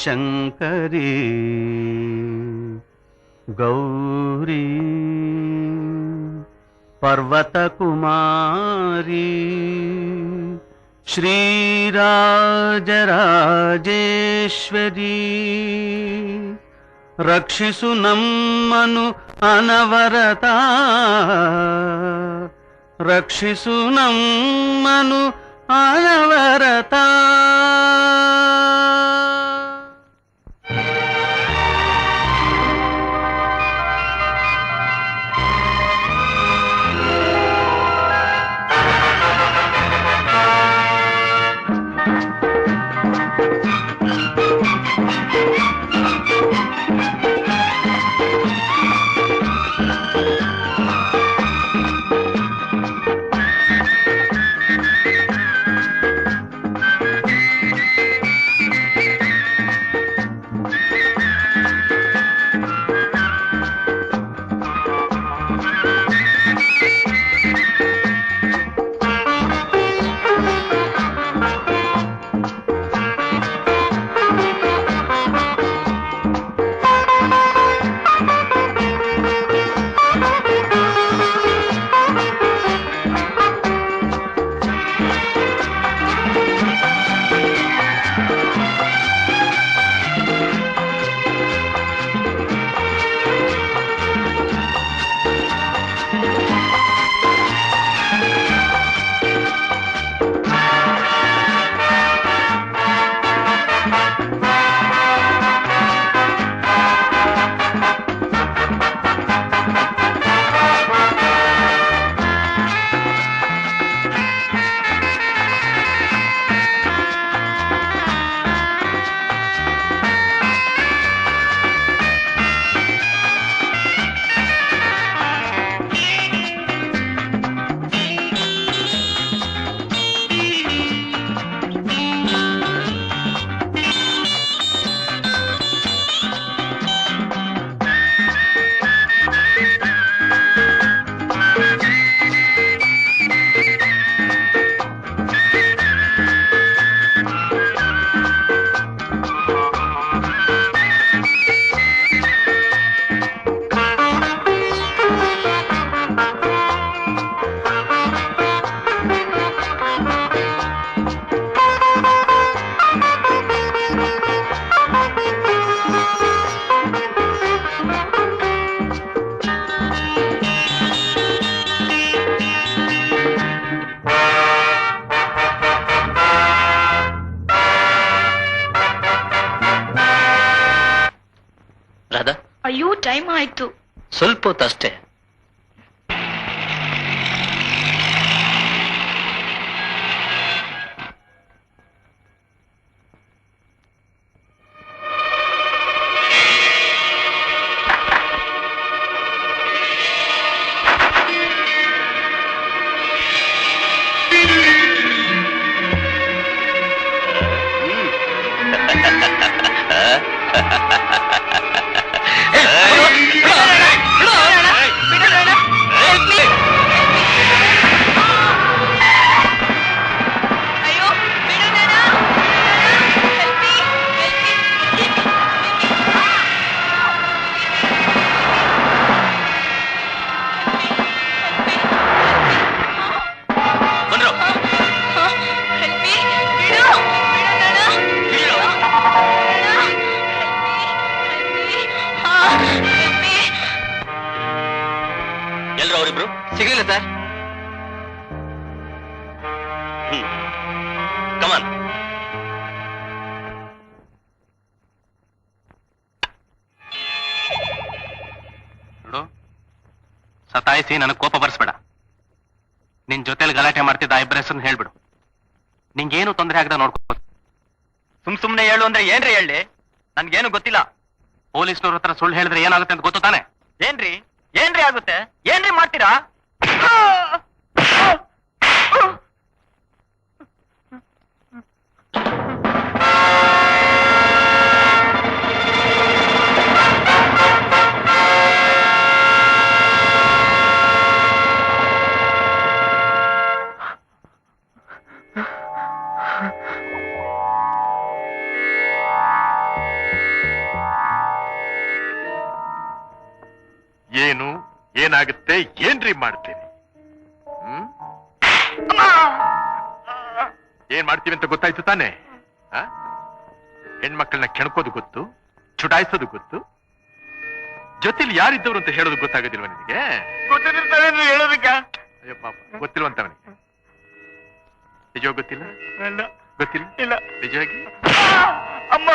ಶಂಕರಿ ಗೌರಿ ಪರ್ವತ ಕುಮಾರಿ ಶ್ರೀರಾಜರಾಜೇಶ್ವರಿ ರಕ್ಷಿಸು ನಮ್ಮನು ಅನವರತ ರಕ್ಷಿಸು ನಮ್ಮನು ಅನವರತ. ಅಯ್ಯೋ ಟೈಮ್ ಆಯ್ತು. ಸ್ವಲ್ಪ ಹೊತ್ತಷ್ಟೇ. ಸಿಗಲಿಲ್ಲ ಸರ್. ಕಮಾನ್. ನೋಡು, ಸತಾಯಿಸಿ ನನಗೆ ಕೋಪ ಬರ್ಸ್ಬೇಡ. ನಿನ್ ಜೊತೆಲಿ ಗಲಾಟೆ ಮಾಡ್ತಿದ್ದ ಇಬ್ಬರ ಹೆಸರನ್ನ ಹೇಳ್ಬಿಡು. ನಿಂಗೇನು ತೊಂದರೆ ಆಗದ ನೋಡ್ಕೋ. ಸುಮ್ನೆ ಹೇಳು ಅಂದ್ರೆ ಏನ್ರಿ ಹೇಳಿ? ನನ್ಗೇನು ಗೊತ್ತಿಲ್ಲ. ಪೊಲೀಸ್ನವ್ರ ಹತ್ರ ಸುಳ್ಳು ಹೇಳಿದ್ರೆ ಏನಾಗುತ್ತೆ ಅಂತ ಗೊತ್ತು ತಾನೆ? ಏನ್ರಿ ಏನ್ರಿ ಆಗುತ್ತೆ? ಏನ್ರಿ ಮಾಡ್ತೀರಾ? ಏನಾಗುತ್ತೆ ಏನ್ರಿ ಮಾಡ್ತೀರಿ? ಏನ್ ಮಾಡ್ತೀವಿ ಅಂತ ಗೊತ್ತಾಯ್ತು ತಾನೆ? ಹೆಣ್ಮಕ್ಳನ್ನ ಕೆಣಕೋದು ಗೊತ್ತು, ಚುಟಾಯಿಸೋದು ಗೊತ್ತು, ಜೊತೆಲಿ ಯಾರಿದ್ದವ್ರು ಅಂತ ಹೇಳೋದು ಗೊತ್ತಾಗೋದಿಲ್ವ ನಿನಗೆ? ಗೊತ್ತಿರ್ತಾವೇನ್ರಿ ಹೇಳೋದಕ್ಕ? ಅಯ್ಯೋ ಪಾಪ, ಗೊತ್ತಿಲ್ವಂತವನಿಗೆ. ನಿಜವಾಗ ಗೊತ್ತಿಲ್ಲ? ಗೊತ್ತಿಲ್ಲ? ಇಲ್ಲ. ನಿಜವಾಗಿ? ಅಮ್ಮ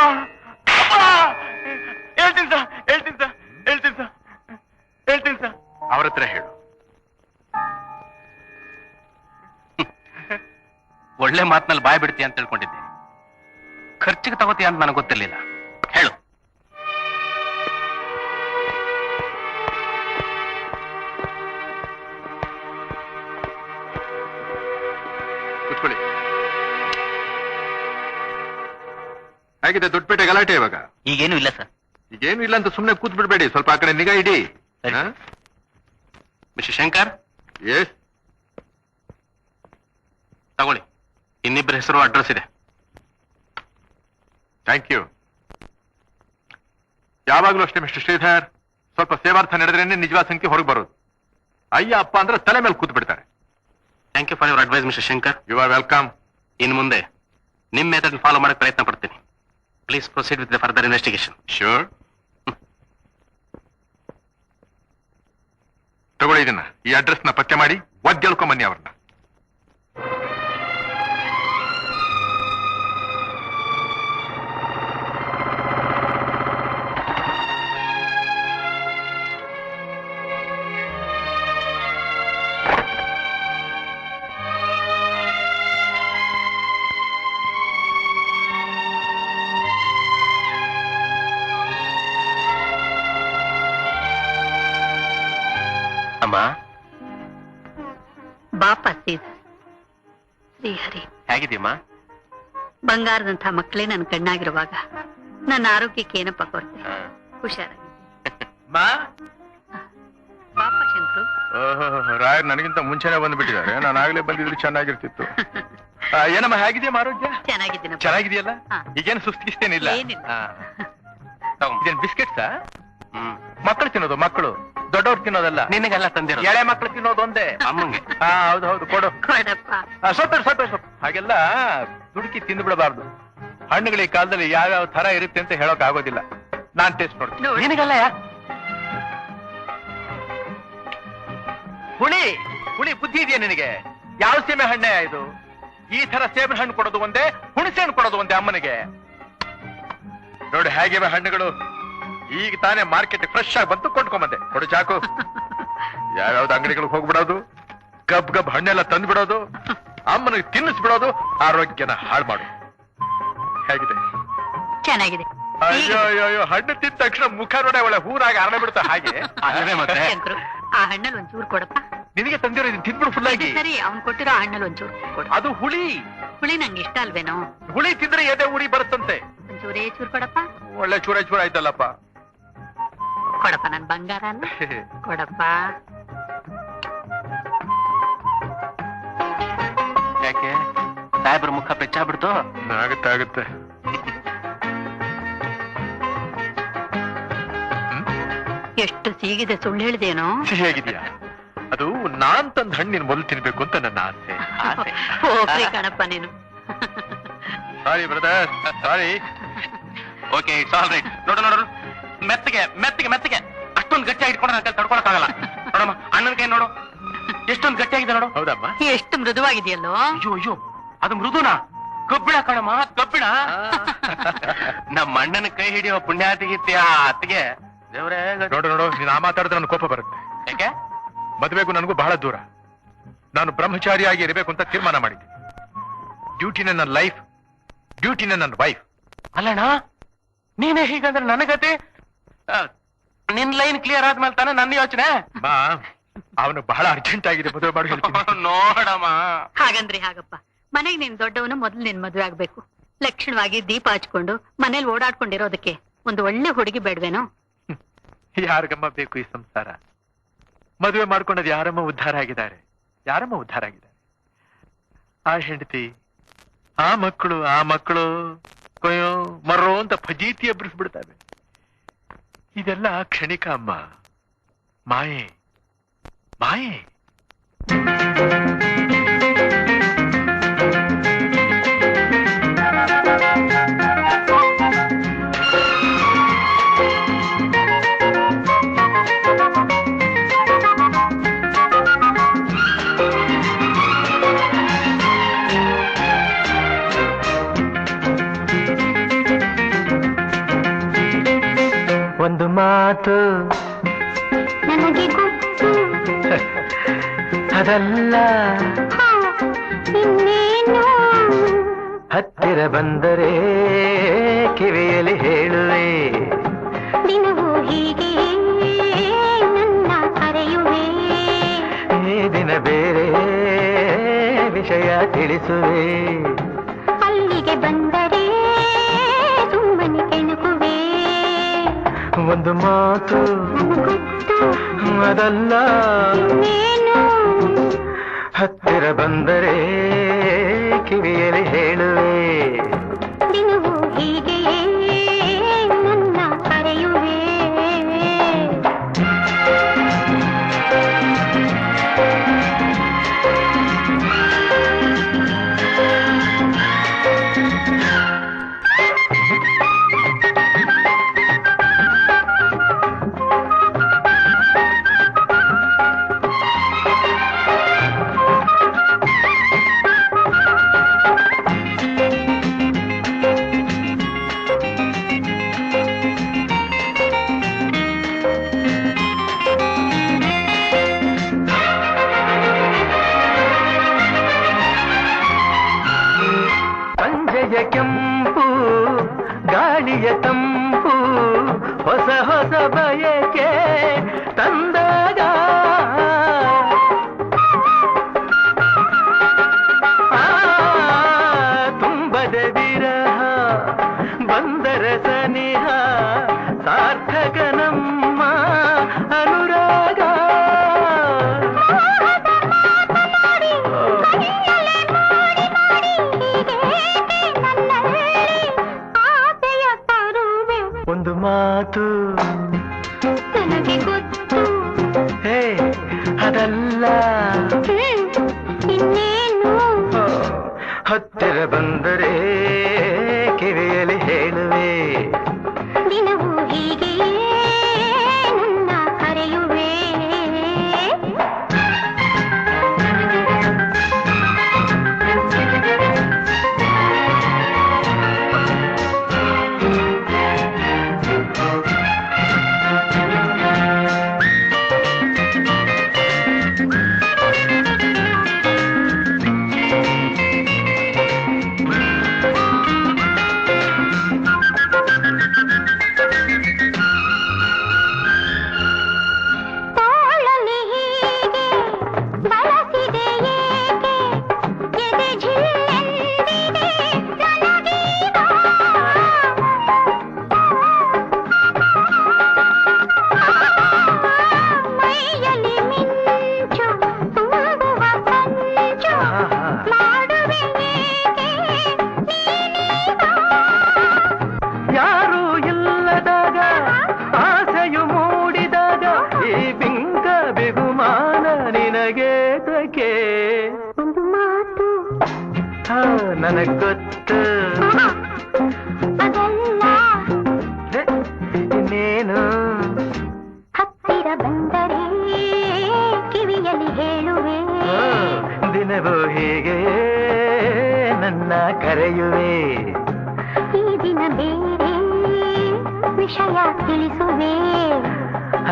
ಹೇಳ್ತೀನಿ ಸರ್, ಹೇಳ್ತೀನಿ ಸರ್, ಹೇಳ್ತೀನಿ ಸರ್, ಹೇಳ್ತೀನಿ ಸರ್. ಅವ್ರ ಹತ್ರ ಹೇಳು. ಒಳ್ಳೆ ಮಾತಿನಲ್ಲಿ ಬಾಯ್ ಬಿಡ್ತೀಯ ಅಂತ ತಿಳ್ಕೊಂಡಿದ್ದೆ. ಖರ್ಚಿಗೆ ತಗೋತೀಯ ಅಂತ ನನಗೆ ಗೊತ್ತಿರ್ಲಿಲ್ಲ. ಹೇಳು. ಕೂತ್ಕೊಳ್ಳಿ. ಹೇಗಿದೆ ದೊಡ್ಡಪೇಟೆ ಗಲಾಟೆ ಇವಾಗ? ಈಗೇನು ಇಲ್ಲ ಸರ್. ಈಗೇನು ಇಲ್ಲ ಅಂತ ಸುಮ್ಮನೆ ಕೂತ್ ಬಿಡ್ಬೇಡಿ, ಸ್ವಲ್ಪ ಆ ಕಡೆ ನಿಗಾ ಇಡಿ. ಮಿಸ್ಟರ್ ಶಂಕರ್, ಎಸ್, ತಗೊಳ್ಳಿ. ಇನ್ನಿಬ್ಬರ ಹೆಸರು, ಅಡ್ರೆಸ್ ಇದೆ. Thank you. ಯಾವಾಗಲೂ ಅಷ್ಟೇ ಮಿಸ್ಟರ್ ಶ್ರೀಧರ್, ಸ್ವಲ್ಪ ಸೇವಾರ್ಥ ನಡೆದ್ರೇನೆ ನಿಜವಾದ ಸಂಖ್ಯೆ ಹೊರಗೆ ಬರೋದು. ಅಯ್ಯ ಅಪ್ಪ ಅಂದ್ರೆ ತಲೆ ಮೇಲೆ ಕೂತ್ ಬಿಡ್ತಾರೆ. Thank you for your advice mister Shankar. You are welcome. ಇನ್ನು ಮುಂದೆ ನಿಮ್ಮ ಮೆಥಡ್ ಫಾಲೋ ಮಾಡಕ್ಕೆ ಪ್ರಯತ್ನ ಪಡ್ತೀನಿ. Please proceed with the further investigation. Sure. ತಗೊಳ್ಳಿ ಇದನ್ನ, ಈ ಅಡ್ರೆಸ್ ನ ಪತ್ತೆ ಮಾಡಿ ಒದ್ದೆಳ್ಕೊಂಬನ್ನಿ ಅವ್ರನ್ನ. ಅಮ್ಮ, ಬಾಪ ಶ್ರೀಹರಿ, ಹೇಗಿದೆಯಮ್ಮ? ಬಂಗಾರದಂಥ ಮಕ್ಕಳೇ ನನ್ನ ಕಣ್ಣಾಗಿರುವಾಗ ನನ್ನ ಆರೋಗ್ಯಕ್ಕೆ ಏನಪ್ಪ ಕೊರತೆ? ಹುಷಾರಾಗಿ ಬಾಪ ಶಂಕರು. ರಾಯರ್ ನನಗಿಂತ ಮುಂಚೆನೆ ಬಂದ್ಬಿಟ್ಟಿದ್ದಾರೆ. ನಾನು ಆಗ್ಲೇ ಬಂದಿದ್ರೆ ಚೆನ್ನಾಗಿರ್ತಿತ್ತು. ಏನಮ್ಮ, ಹೇಗಿದೆಯಮ್ಮ ಆರೋಗ್ಯ? ಚೆನ್ನಾಗಿದ್ದೀನಿ. ಚೆನ್ನಾಗಿದೆಯಲ್ಲ? ಈಗೇನು ಸುಸ್ತಿಸ್ತೇನಿಲ್ಲ? ಇದೇನು ಬಿಸ್ಕೆಟ್ಸಾ? ಮಕ್ಕಳು ತಿನ್ನೋದು, ಮಕ್ಕಳು ದೊಡ್ಡವ್ರು ತಿನ್ನೋದಲ್ಲ. ನಿನಗೆಲ್ಲ ತಂದಿರೋ ಎಳೆ ಮಕ್ಕಳು ತಿನ್ನೋದು ಒಂದೇ. ಅಮ್ಮಂಗೆ. ಹೌದು ಹೌದು, ಕೊಡು. ಕೊಡಪ್ಪ. ಸ್ವಲ್ಪ ಹಾಗೆಲ್ಲ ದುಡುಕಿ ತಿಂದು ಬಿಡಬಾರ್ದು. ಹಣ್ಣುಗಳು ಈ ಕಾಲದಲ್ಲಿ ಯಾವ್ಯಾವ ತರ ಇರುತ್ತೆ ಅಂತ ಹೇಳೋಕ್ ಆಗೋದಿಲ್ಲ. ನಾನ್ ಟೇಸ್ಟ್ ನೋಡ್ತೀನಿ. ನಿನಗೆಲ್ಲ ಹುಳಿ ಬುದ್ಧಿ ಇದೆಯಾ ನಿನಗೆ? ಯಾವ ಸೀಮೆ ಹಣ್ಣೆ ಇದು? ಈ ತರ ಸೇಬಿನ ಹಣ್ಣು ಕೊಡೋದು ಒಂದೇ, ಹುಣಸೆ ಹಣ್ಣು ಕೊಡೋದು ಒಂದೇ ಅಮ್ಮನಿಗೆ. ನೋಡಿ ಹೇಗಿವೆ ಹಣ್ಣುಗಳು. ಈಗ ತಾನೇ ಮಾರ್ಕೆಟ್ ಫ್ರೆಶ್ ಆಗಿ ಬಂತು, ಕೊಂಡ್ಕೊಂಬಂದೆ. ಕೊಡು ಚಾಕು. ಯಾವ್ಯಾವ್ದು ಅಂಗಡಿಗಳಿಗೆ ಹೋಗ್ಬಿಡೋದು, ಗಬ್ ಹಣ್ಣೆಲ್ಲ ತಂದು ಬಿಡೋದು, ಅಮ್ಮನಿಗೆ ತಿನ್ನಿಸ್ಬಿಡೋದು, ಆರೋಗ್ಯನ ಹಾಳು ಮಾಡು. ಹೇಗಿದೆ? ಚೆನ್ನಾಗಿದೆ. ಅಯ್ಯೋ ಅಯ್ಯೋ, ಹಣ್ಣು ತಿಂದ ತಕ್ಷಣ ಮುಖ ನೋಡ ಒಳ್ಳೆ ಹೂರಾಗಿ ಅರಣ ಬಿಡುತ್ತೆ. ಹಾಗೆ ಮತ್ತೆ ಶಂಕರು, ಆ ಹಣ್ಣಲ್ಲಿ ಒಂಚೂರು ಕೊಡಪ್ಪ. ನಿನಗೆ ತಂದಿರೋ ಇದನ್ನ ತಿಂದ್ಬಿಡು ಫುಲ್ ಆಗಿ. ಸರಿ, ಅವ್ನು ಕೊಟ್ಟಿರೋ ಆ ಹಣ್ಣಲ್ಲಿ ಒಂಚೂರು ಕೊಡು. ಅದು ಹುಳಿ ನಂಗೆ ಇಷ್ಟ ಅಲ್ವೇನೋ? ಹುಳಿ ತಿಂದ್ರೆ ಎದೆ ಉರಿ ಬರುತ್ತಂತೆ. ಒಂಚೂರೇ ಚೂರು ಕೊಡಪ್ಪ. ಒಳ್ಳೆ ಚೂರ ಆಯ್ತಲ್ಲಪ್ಪ. ಕೊಡಪ್ಪ, ನನ್ ಬಂಗಾರ ಅಲ್ಲ, ಕೊಡಪ್ಪ. ಯಾಕೆ ಸಾಹೇಬ್ರ ಮುಖ ಪೆಚ್ಚಾಗ್ಬಿಡ್ತು? ಆಗುತ್ತೆ. ಎಷ್ಟು ಸೀಗಿದೆ, ಸುಳ್ಳು ಹೇಳಿದೇನೋ? ಹೇಗಿದ್ಯಾ? ಅದು ನಾನ್ ತಂದ ಹಣ್ಣಿನ ಮೊದಲು ತಿನ್ಬೇಕು ಅಂತ ನನ್ನ ಆಸೆ. ಹೋಗ್ರಿ ಕಣಪ್ಪ ನೀನು. Sorry brother, sorry. Okay, it's all right. ನೋಡು, ಮೆತ್ತಗೆ ಅಷ್ಟೊಂದು ಗಟ್ಟಿಯಾಗಿ ಇಟ್ಕೊಂಡ್ರೆ ನನ್ನ ಕೈ ತಡ್ಕೊಳಕ್ಕಾಗಲ್ಲ. ನೋಡಮ್ಮ, ಅಣ್ಣನ ಕೈ ನೋಡು, ಎಷ್ಟೊಂದು ಗಟ್ಟಿಯಾಗಿದೆ ನೋಡು. ಹೌದಮ್ಮ, ಎಷ್ಟು ಮೃದುವಾಗಿದೆಯಲ್ಲೋ. ಅಯ್ಯೋ, ಅದು ಮೃದುನಾ? ಕಬ್ಬಿಣ ಕಣಮ್ಮ, ಕಬ್ಬಿಣ. ನಮ್ಮ ಅಣ್ಣನ ಕೈ ಹಿಡಿಯೋ ಪುಣ್ಯಾತಿಗಿತ್ಯ ಅತ್ತಿಗೆ ದೇವ್ರೇ. ನೋಡು, ನೀನು ಆ ಮಾತಾಡಿದ್ರೆ ನನ್ನ ಕೋಪ ಬರುತ್ತೆ. ಯಾಕೆ? ಮದುವೆಗೂ ನನಗೂ ಬಹಳ ದೂರ. ನಾನು ಬ್ರಹ್ಮಚಾರಿಯಾಗಿ ಇರಬೇಕು ಅಂತ ತೀರ್ಮಾನ ಮಾಡಿದ್ದೆ. ಡ್ಯೂಟಿನೇ ನನ್ನ ಲೈಫ್, ಡ್ಯೂಟಿನೇ ನನ್ನ ವೈಫ್. ಅಲ್ಲಣ್ಣ, ನೀನೇ ಹೀಗಂದ್ರೆ ನನಗತಿ. ನಿನ್ ಲೈನ್ ಕ್ಲಿಯರ್ ಆದ್ಮೇಲೆ ತಾನೆ ನನ್ನ ಯೋಚನೆ. ಅವನು ಬಹಳ ಅರ್ಜೆಂಟ್ ಆಗಿದೆ, ಮದುವೆ ಮಾಡಿ ಹೇಳ್ತೀನಿ. ನೋಡಮ್ಮ, ಹಾಗಂದ್ರೆ ಹಾಗಪ್ಪ. ಮನೆಗೆ ನೀನ್ ದೊಡ್ಡವನು, ಮೊದ್ಲು ನಿನ್ ಮದುವೆ ಆಗ್ಬೇಕು. ಲಕ್ಷಣವಾಗಿ ದೀಪ ಹಚ್ಕೊಂಡು ಮನೇಲಿ ಓಡಾಡ್ಕೊಂಡಿರೋದಕ್ಕೆ ಒಂದು ಒಳ್ಳೆ ಹುಡುಗಿ ಬೇಡ್ವೇನೋ? ಯಾರಿಗಮ್ಮ ಬೇಕು ಈ ಸಂಸಾರ? ಮದುವೆ ಮಾಡ್ಕೊಂಡದ್ ಯಾರಮ್ಮ ಉದ್ಧಾರ ಆಗಿದ್ದಾರೆ? ಆ ಹೆಂಡತಿ, ಆ ಮಕ್ಕಳು ಕೊಯ್ಯೋ ಮರೋ ಅಂತ ಫಜೀತಿ ಎಬ್ಬರಿಸ್ಬಿಡ್ತಾವೆ. ಇದೆಲ್ಲ ಕ್ಷಣಿಕ ಅಮ್ಮ, ಮಾಯೆ, ಬಾಯ್. ಒಂದು ಮಾತು ನನಗೆ ಗೊತ್ತು, ಅದಲ್ಲ ಇನ್ನೇನು ಹತ್ತಿರ ಬಂದರೆ ಕಿವಿಯಲ್ಲಿ ಹೇಳುವೆ, ದಿನವೂ ಹೀಗೆ ನನ್ನ ಕರೆಯುವೆ, ಈ ದಿನ ಬೇರೆ ವಿಷಯ ತಿಳಿಸುವೆ, ಅಲ್ಲಿಗೆ ಬಂದರೆ ಸುಮ್ಮನೆ ಕೆಣಕುವೆ. ಒಂದು ಮಾತು ನನಗೊತ್ತು, ಅದಲ್ಲ ಇನ್ನೇನು ಹತ್ತಿರ ಬಂದರೆ ಕಿವಿಯಲ್ಲಿ ಹೇಳುವೆ, ದಿನವೂ ಹೀಗೆಯೇ ನನ್ನ ಕರೆಯುವೆ. ಸಂಜೆಯ ಕೆಂಪು ಗಾಳಿಯ ತಂಪು ಹೊಸ ಹೊಸ ಬಯಕೆ ತಂದಾಗ ತುಂಬದ ವಿರಹ ಬಂದರ ಸನಿಹ ಸಾರ್ಥಕ ನಮ್ಮ ಅನುರಾಗ. ಒಂದು ಮಾತು ನನಗೆ ಗೊತ್ತು, ಹೇ ಅದಲ್ಲ ಇನ್ನೇನು ಹತ್ತಿರ ಬಂದರೆ ಕಿವಿಯಲ್ಲಿ ಹೇಳುವೆ, ದಿನವೂ ಹೀಗೆಯೇ ನನ್ನ ಕರೆಯುವೆ. ತೋಳಲಿ ಹೀಗೆ ಬಳಸಿದೆ ಏಕೆ, ಎದೆ ಝಿಲ್ಲೆಂದಿದೆ ನನಗೀಗ. ಮೈಯಲ್ಲಿ ಮಿಂಚು ತುಂಬುವ ಸಂಚು ಮಾಡುವೆ ಏಕೆ ನೀನೀಗ. ಯಾರೂ ಇಲ್ಲದಾಗ ಆಸೆಯು ಮೂಡಿದಾಗ ಈ ಬಿಂಕ ಬಿಗುಮಾನ ನಿನಗೇತಕ್ಕೆ. ಒಂದು ಮಾತು ನನಗ್ ಗೊತ್ತು, ಅದಲ್ಲ ಇನ್ನೇನು ಹತ್ತಿರ ಬಂದರೆ ಕಿವಿಯಲ್ಲಿ ಹೇಳುವೆ, ದಿನವೂ ಹೀಗೆ ನನ್ನ ಕರೆಯುವೆ, ಈ ದಿನ ಬೇರೆ ವಿಷಯ ತಿಳಿಸುವೆ,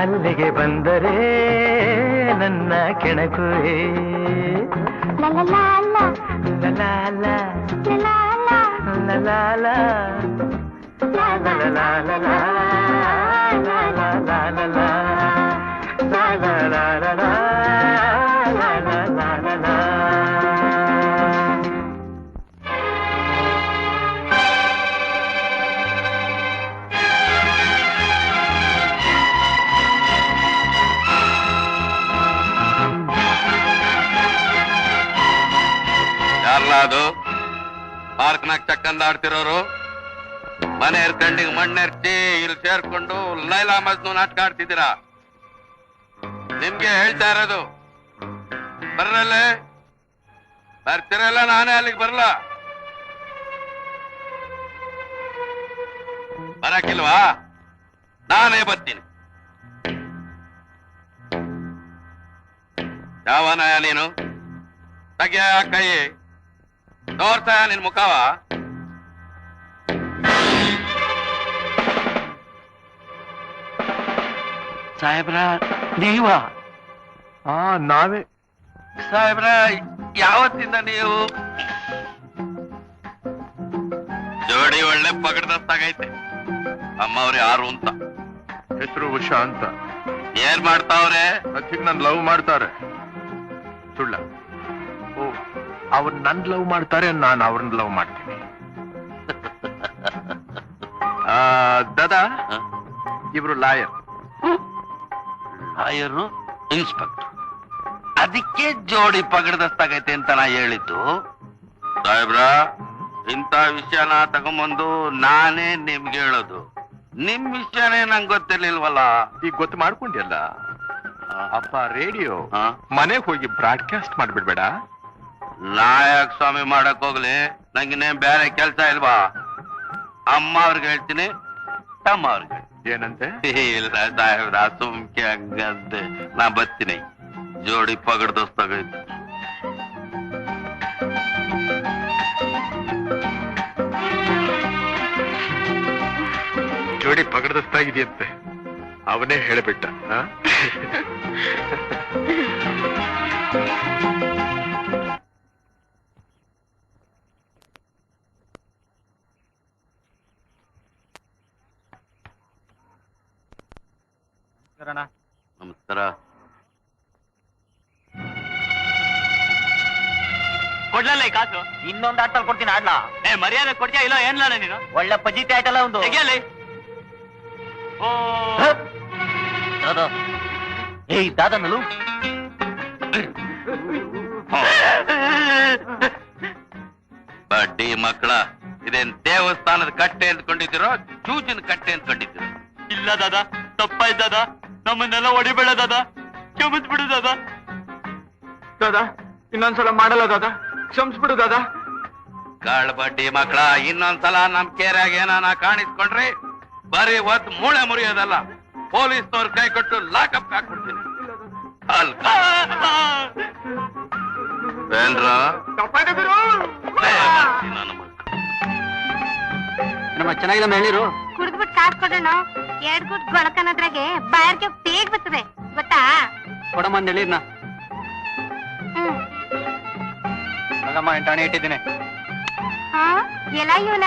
ಅಲ್ಲಿಗೆ ಬಂದರೆ ನನ್ನ ಕೆಣಕುವೆ. ಲಲಲಾಲ ಲಲಾಲ ಲಲಾಲ ಲಲಾಲ ಲಲಲಾಲ ಯಾರಲ್ಲ ಅದು ಪಾರ್ಕ್ನಾಗ ಚಕ್ಕಂದ ಆಡ್ತಿರೋರು? ಮನೆ ಕಣ್ಣಿಗೆ ಮಣ್ಣೆರ್ಚಿ ಇಲ್ಲಿ ಸೇರ್ಕೊಂಡು ಲೈಲಾ ಮಜ್ನು ನಾಟಕ ಆಡ್ತಿದ್ದೀರಾ? ನಿಮ್ಗೆ ಹೇಳ್ತಾ ಇರೋದು ಬರ್ರಲ್ಲೇ ಬರ್ತಿರಲ್ಲ, ನಾನೇ ಅಲ್ಲಿಗೆ ಬರಲ್ಲ. ಬರಕಿಲ್ವಾ? ನಾನೇ ಬರ್ತೀನಿ. ಯಾವನಯ ನೀನು? ತಗ್ಯ ಕೈ ತೋರ್ಸಯ ನಿನ್ ಮುಖವ. ಸಾಹೇಬ್ರ ನೀವ? ನಾವೇ ಸಾಹೇಬ್ರ, ಯಾವತ್ತಿಂದ ನೀವು? ಜೋಡಿ ಒಳ್ಳೆ ಪಗಡ್ದತ್ತಾಗೈತೆ. ಅಮ್ಮವ್ರು ಯಾರು ಅಂತ? ಹೆಸರು ಉಷಾ ಅಂತ. ಏನ್ ಮಾಡ್ತಾವ್ರೆ? ಅದಕ್ಕೆ ನನ್ ಲವ್ ಮಾಡ್ತಾರೆ. ಸುಳ್ಳ? ಓ, ಅವ್ರು ನನ್ ಲವ್ ಮಾಡ್ತಾರೆ, ನಾನು ಅವ್ರನ್ನ ಲವ್ ಮಾಡ್ತೀನಿ. ದಾದಾ, ಇಬ್ರು ಲಾಯರ್. Lawyer, inspector. ಅದಕ್ಕೆ ಜೋಡಿ ಪಗಡ್ದತ್ತಾಗೈತೆ ಅಂತ ನಾ ಹೇಳಿದ್ದು. ಸಾಹೇಬ್ರ, ಇಂಥ ವಿಷಯನ ತಗೊಂಬಂದು ನಾನೇ ನಿಮ್ಗೆ ಹೇಳೋದು. ನಿಮ್ ವಿಷಯನೇ ನಂಗೆ ಗೊತ್ತಿರ್ಲಿಲ್ವಲ್ಲ. ಈಗ ಗೊತ್ತು ಮಾಡ್ಕೊಂಡಿಯಲ್ಲ. ಅಪ್ಪ ರೇಡಿಯೋ ಮನೆಗೆ ಹೋಗಿ ಬ್ರಾಡ್ಕಾಸ್ಟ್ ಮಾಡ್ಬಿಡ್ಬೇಡ. ನಾಯಕ್ ಸ್ವಾಮಿ ಮಾಡಕ್ ಹೋಗ್ಲಿ, ನಂಗಿನ್ನೇನ್ ಬೇರೆ ಕೆಲ್ಸ ಇಲ್ವಾ? ಅಮ್ಮ ಅವ್ರಿಗೆ ಹೇಳ್ತೀನಿ, ತಮ್ಮ ಅವ್ರಿಗೆ. ಏನಂತೆ? ಇಲ್ಲ ಸಾಹೇಬ್ರ, ಸುಮ್ಕೆ ಹಂಗಂತೆ. ನಾ ಬರ್ತೀನಿ. ಜೋಡಿ ಪಗಡ್ದೋಸ್ತಾಗೈತೆ. ಜೋಡಿ ಪಗಡ್ದಸ್ತಾಗಿದೆಯಂತೆ. ಅವನೇ ಹೇಳಿಬಿಟ್ಟ. ನಮಸ್ಕಾರ. ಕೊಡ್ಲಲ್ಲ ಈ ಕಾಸು? ಇನ್ನೊಂದು ಆಟಲ್ಲಿ ಕೊಡ್ತೀನಿ, ಆಡ್ಲಾ? ಮರ್ಯಾದೆ ಕೊಡ್ತೀಯ ಇಲ್ಲ ಏನ್ಲ ನೀನು? ಒಳ್ಳೆ ಪಜಿತಿ ಆಯ್ತಲ್ಲ ಒಂದು. ತೆಗಿಯಲ್ಲಿ. ಓ ಏಯ್ ದಾದನಲು, ಬಡ್ಡಿ ಮಕ್ಕಳ, ಇದೇನ್ ದೇವಸ್ಥಾನದ ಕಟ್ಟೆ ಅಂದ್ಕೊಂಡಿದ್ದೀರೋ ಚೂಚಿನ ಕಟ್ಟೆ ಅಂದ್ಕೊಂಡಿದ್ದೀರೋ? ಇಲ್ಲ ದಾದ, ತಪ್ಪಾಯ್ತು ದಾದ. ನಮ್ಮನ್ನೆಲ್ಲ ಹೊಡಿಬೇಡ ದಾದ, ಕ್ಷಮಿಸ್ಬಿಡು ದಾದ. ದಾದ, ಇನ್ನೊಂದ್ಸಲ ಮಾಡಲ್ಲ ದಾದ, ಕ್ಷಮಿಸ್ಬಿಡು ದಾದ. ಗಾಳ ಬಡ್ಡಿ ಮಕ್ಕಳ, ಇನ್ನೊಂದ್ಸಲ ನಮ್ ಕೇರಾಗ ಏನಾನ ಕಾಣಿಸ್ಕೊಂಡ್ರಿ ಬರೀ ಒದ್ ಮೂಳೆ ಮುರಿಯೋದಲ್ಲ, ಪೊಲೀಸ್ನವ್ರ ಕೈ ಕೊಟ್ಟು ಲಾಕಪ್ ಹಾಕ್ಬಿಡ್ತೀನಿ. ಏನ್ರ ನಮ್ಮ ಚೆನ್ನಾಗಿಲ್ಲ ಮೇಳಿರು. ಕುಡಿದ್ಬಿಟ್ಟು ಕಾಸು ಕೊಡೋಣ. 2 ಗುಡ್ ಗೊಳಕನದ್ರಾಗೆ ಬಾಯರ್ಗೆ ಬೇಗ ಬರ್ತದೆ ಗೊತ್ತಾ? ಕೊಡಮ್ಮ ಅಂದ್ ಹೇಳಿರ್ನ. ಮಗಮ್ಮ 8 ಆಣೆ ಇಟ್ಟಿದ್ದೀನಿ. ಹಾ ಎಲ್ಲ ಇವನ.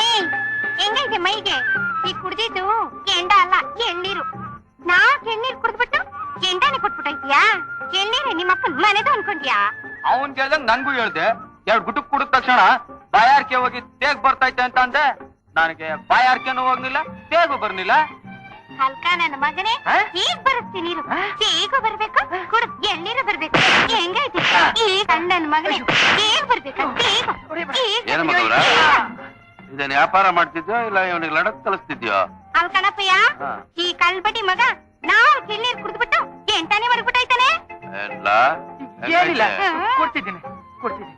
ಏಯ್, ಹೆಂಗೈತೆ ಮೈಗೆ? ಈ ಕುಡ್ದಿದ್ದು ಕೆಂಡ ಅಲ್ಲ, ಎಳ್ನೀರು. ನಾ ಎಳ್ನೀರು ಕುಡ್ದ್ಬಿಟ್ಟು ಕೆಂಡಾನೆ ಕೊಟ್ಬಿಟ್ಟೈತಿಯಾ? ಎಳ್ನೀರು ನಿಮ್ಮಪ್ಪನ್ ಮನೆದು ಅನ್ಕೊಂಡ್ಯಾ? ಅವನ್ ಕೇಳ್ದಂಗ್ ನನ್ಗೂ ಹೇಳ್ದೆ. 2 ಗುಟುಕ್ ಕುಡಿದ ತಕ್ಷಣ ಬಾಯಾರ್ಕೆ ಹೋಗಿ ತೇಗ್ ಬರ್ತೈತೆ ಅಂತ ಅಂದೆ. ನನಗೆ ಬಾಯಾರ್ಕೆನೂ ಹೋಗ್ಲಿಲ್ಲ, ತೇಗು ಬರ್ಲಿಲ್ಲ. ಹಲ್ಕ ನನ್ನ ಮಗನೇ, ಈಗ ಬರುತ್ತೆ ನೀರು. ಈಗ ಬರ್ಬೇಕು, ಕುಡ್ದ್ ಎಳ್ನೀರು ಬರ್ಬೇಕು. ಹೆಂಗೈತಿ ಈ ನನ್ನ ಮಗನೇ? ಈಗ ಬರ್ಬೇಕಾ? ಏನ ಮಗವ್ರ, ಇದನ್ ವ್ಯಾಪಾರ ಮಾಡ್ತಿದ್ಯೋ ಇಲ್ಲ ಇವನಿಗೆ ಲಡಕ್ ಕಲಿಸ್ತಿದ್ಯೋ? ಅಲ್ಕಣಪ್ಪಯ್ಯ, ಈ ಕಳ್ಬಡಿ ಮಗ ನಾವು ಎಳ್ನೀರು ಕುಡ್ದ್ಬಿಟ್ಟು ಎಂಟಾನೆ ಬರ್ಬಿಟ್ಟೈತಾನೆ. ಏನಿಲ್ಲ, ಕೊಡ್ತಿದ್ದೀನಿ ಕೊಡ್ತಿದ್ದೀನಿ.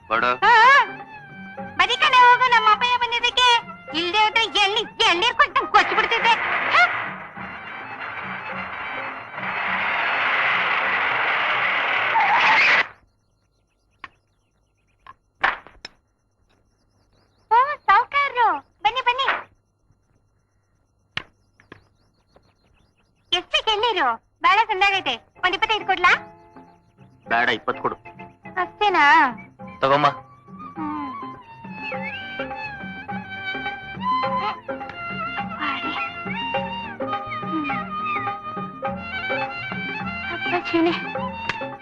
ಬದಿಕಡೆ ಹೋಗು, ನಮ್ಮ ಅಪ್ಪಯ್ಯ ಬಂದಿದ್ದಕ್ಕೆ. ಇಲ್ದೇ ಹೋದ್ರೆ ಎಳ್ನೀರ್ ಕೊಟ್ಟು ಕೊಚ್ಚಿ ಬಿಡ್ತಿದ್ದೆ. ಸಾವುಕಾರರು ಬನ್ನಿ ಬನ್ನಿ. ಎಷ್ಟು ಎಳ್ನೀರು? ಬಹಳ ಸಂದಾಗೈತೆ. 25 ಕೊಡ್ಲಾ? ಬೇಡ, 20 ಕೊಡು. ಅಷ್ಟೇನಾ? ತಗೊಮ್ಮ.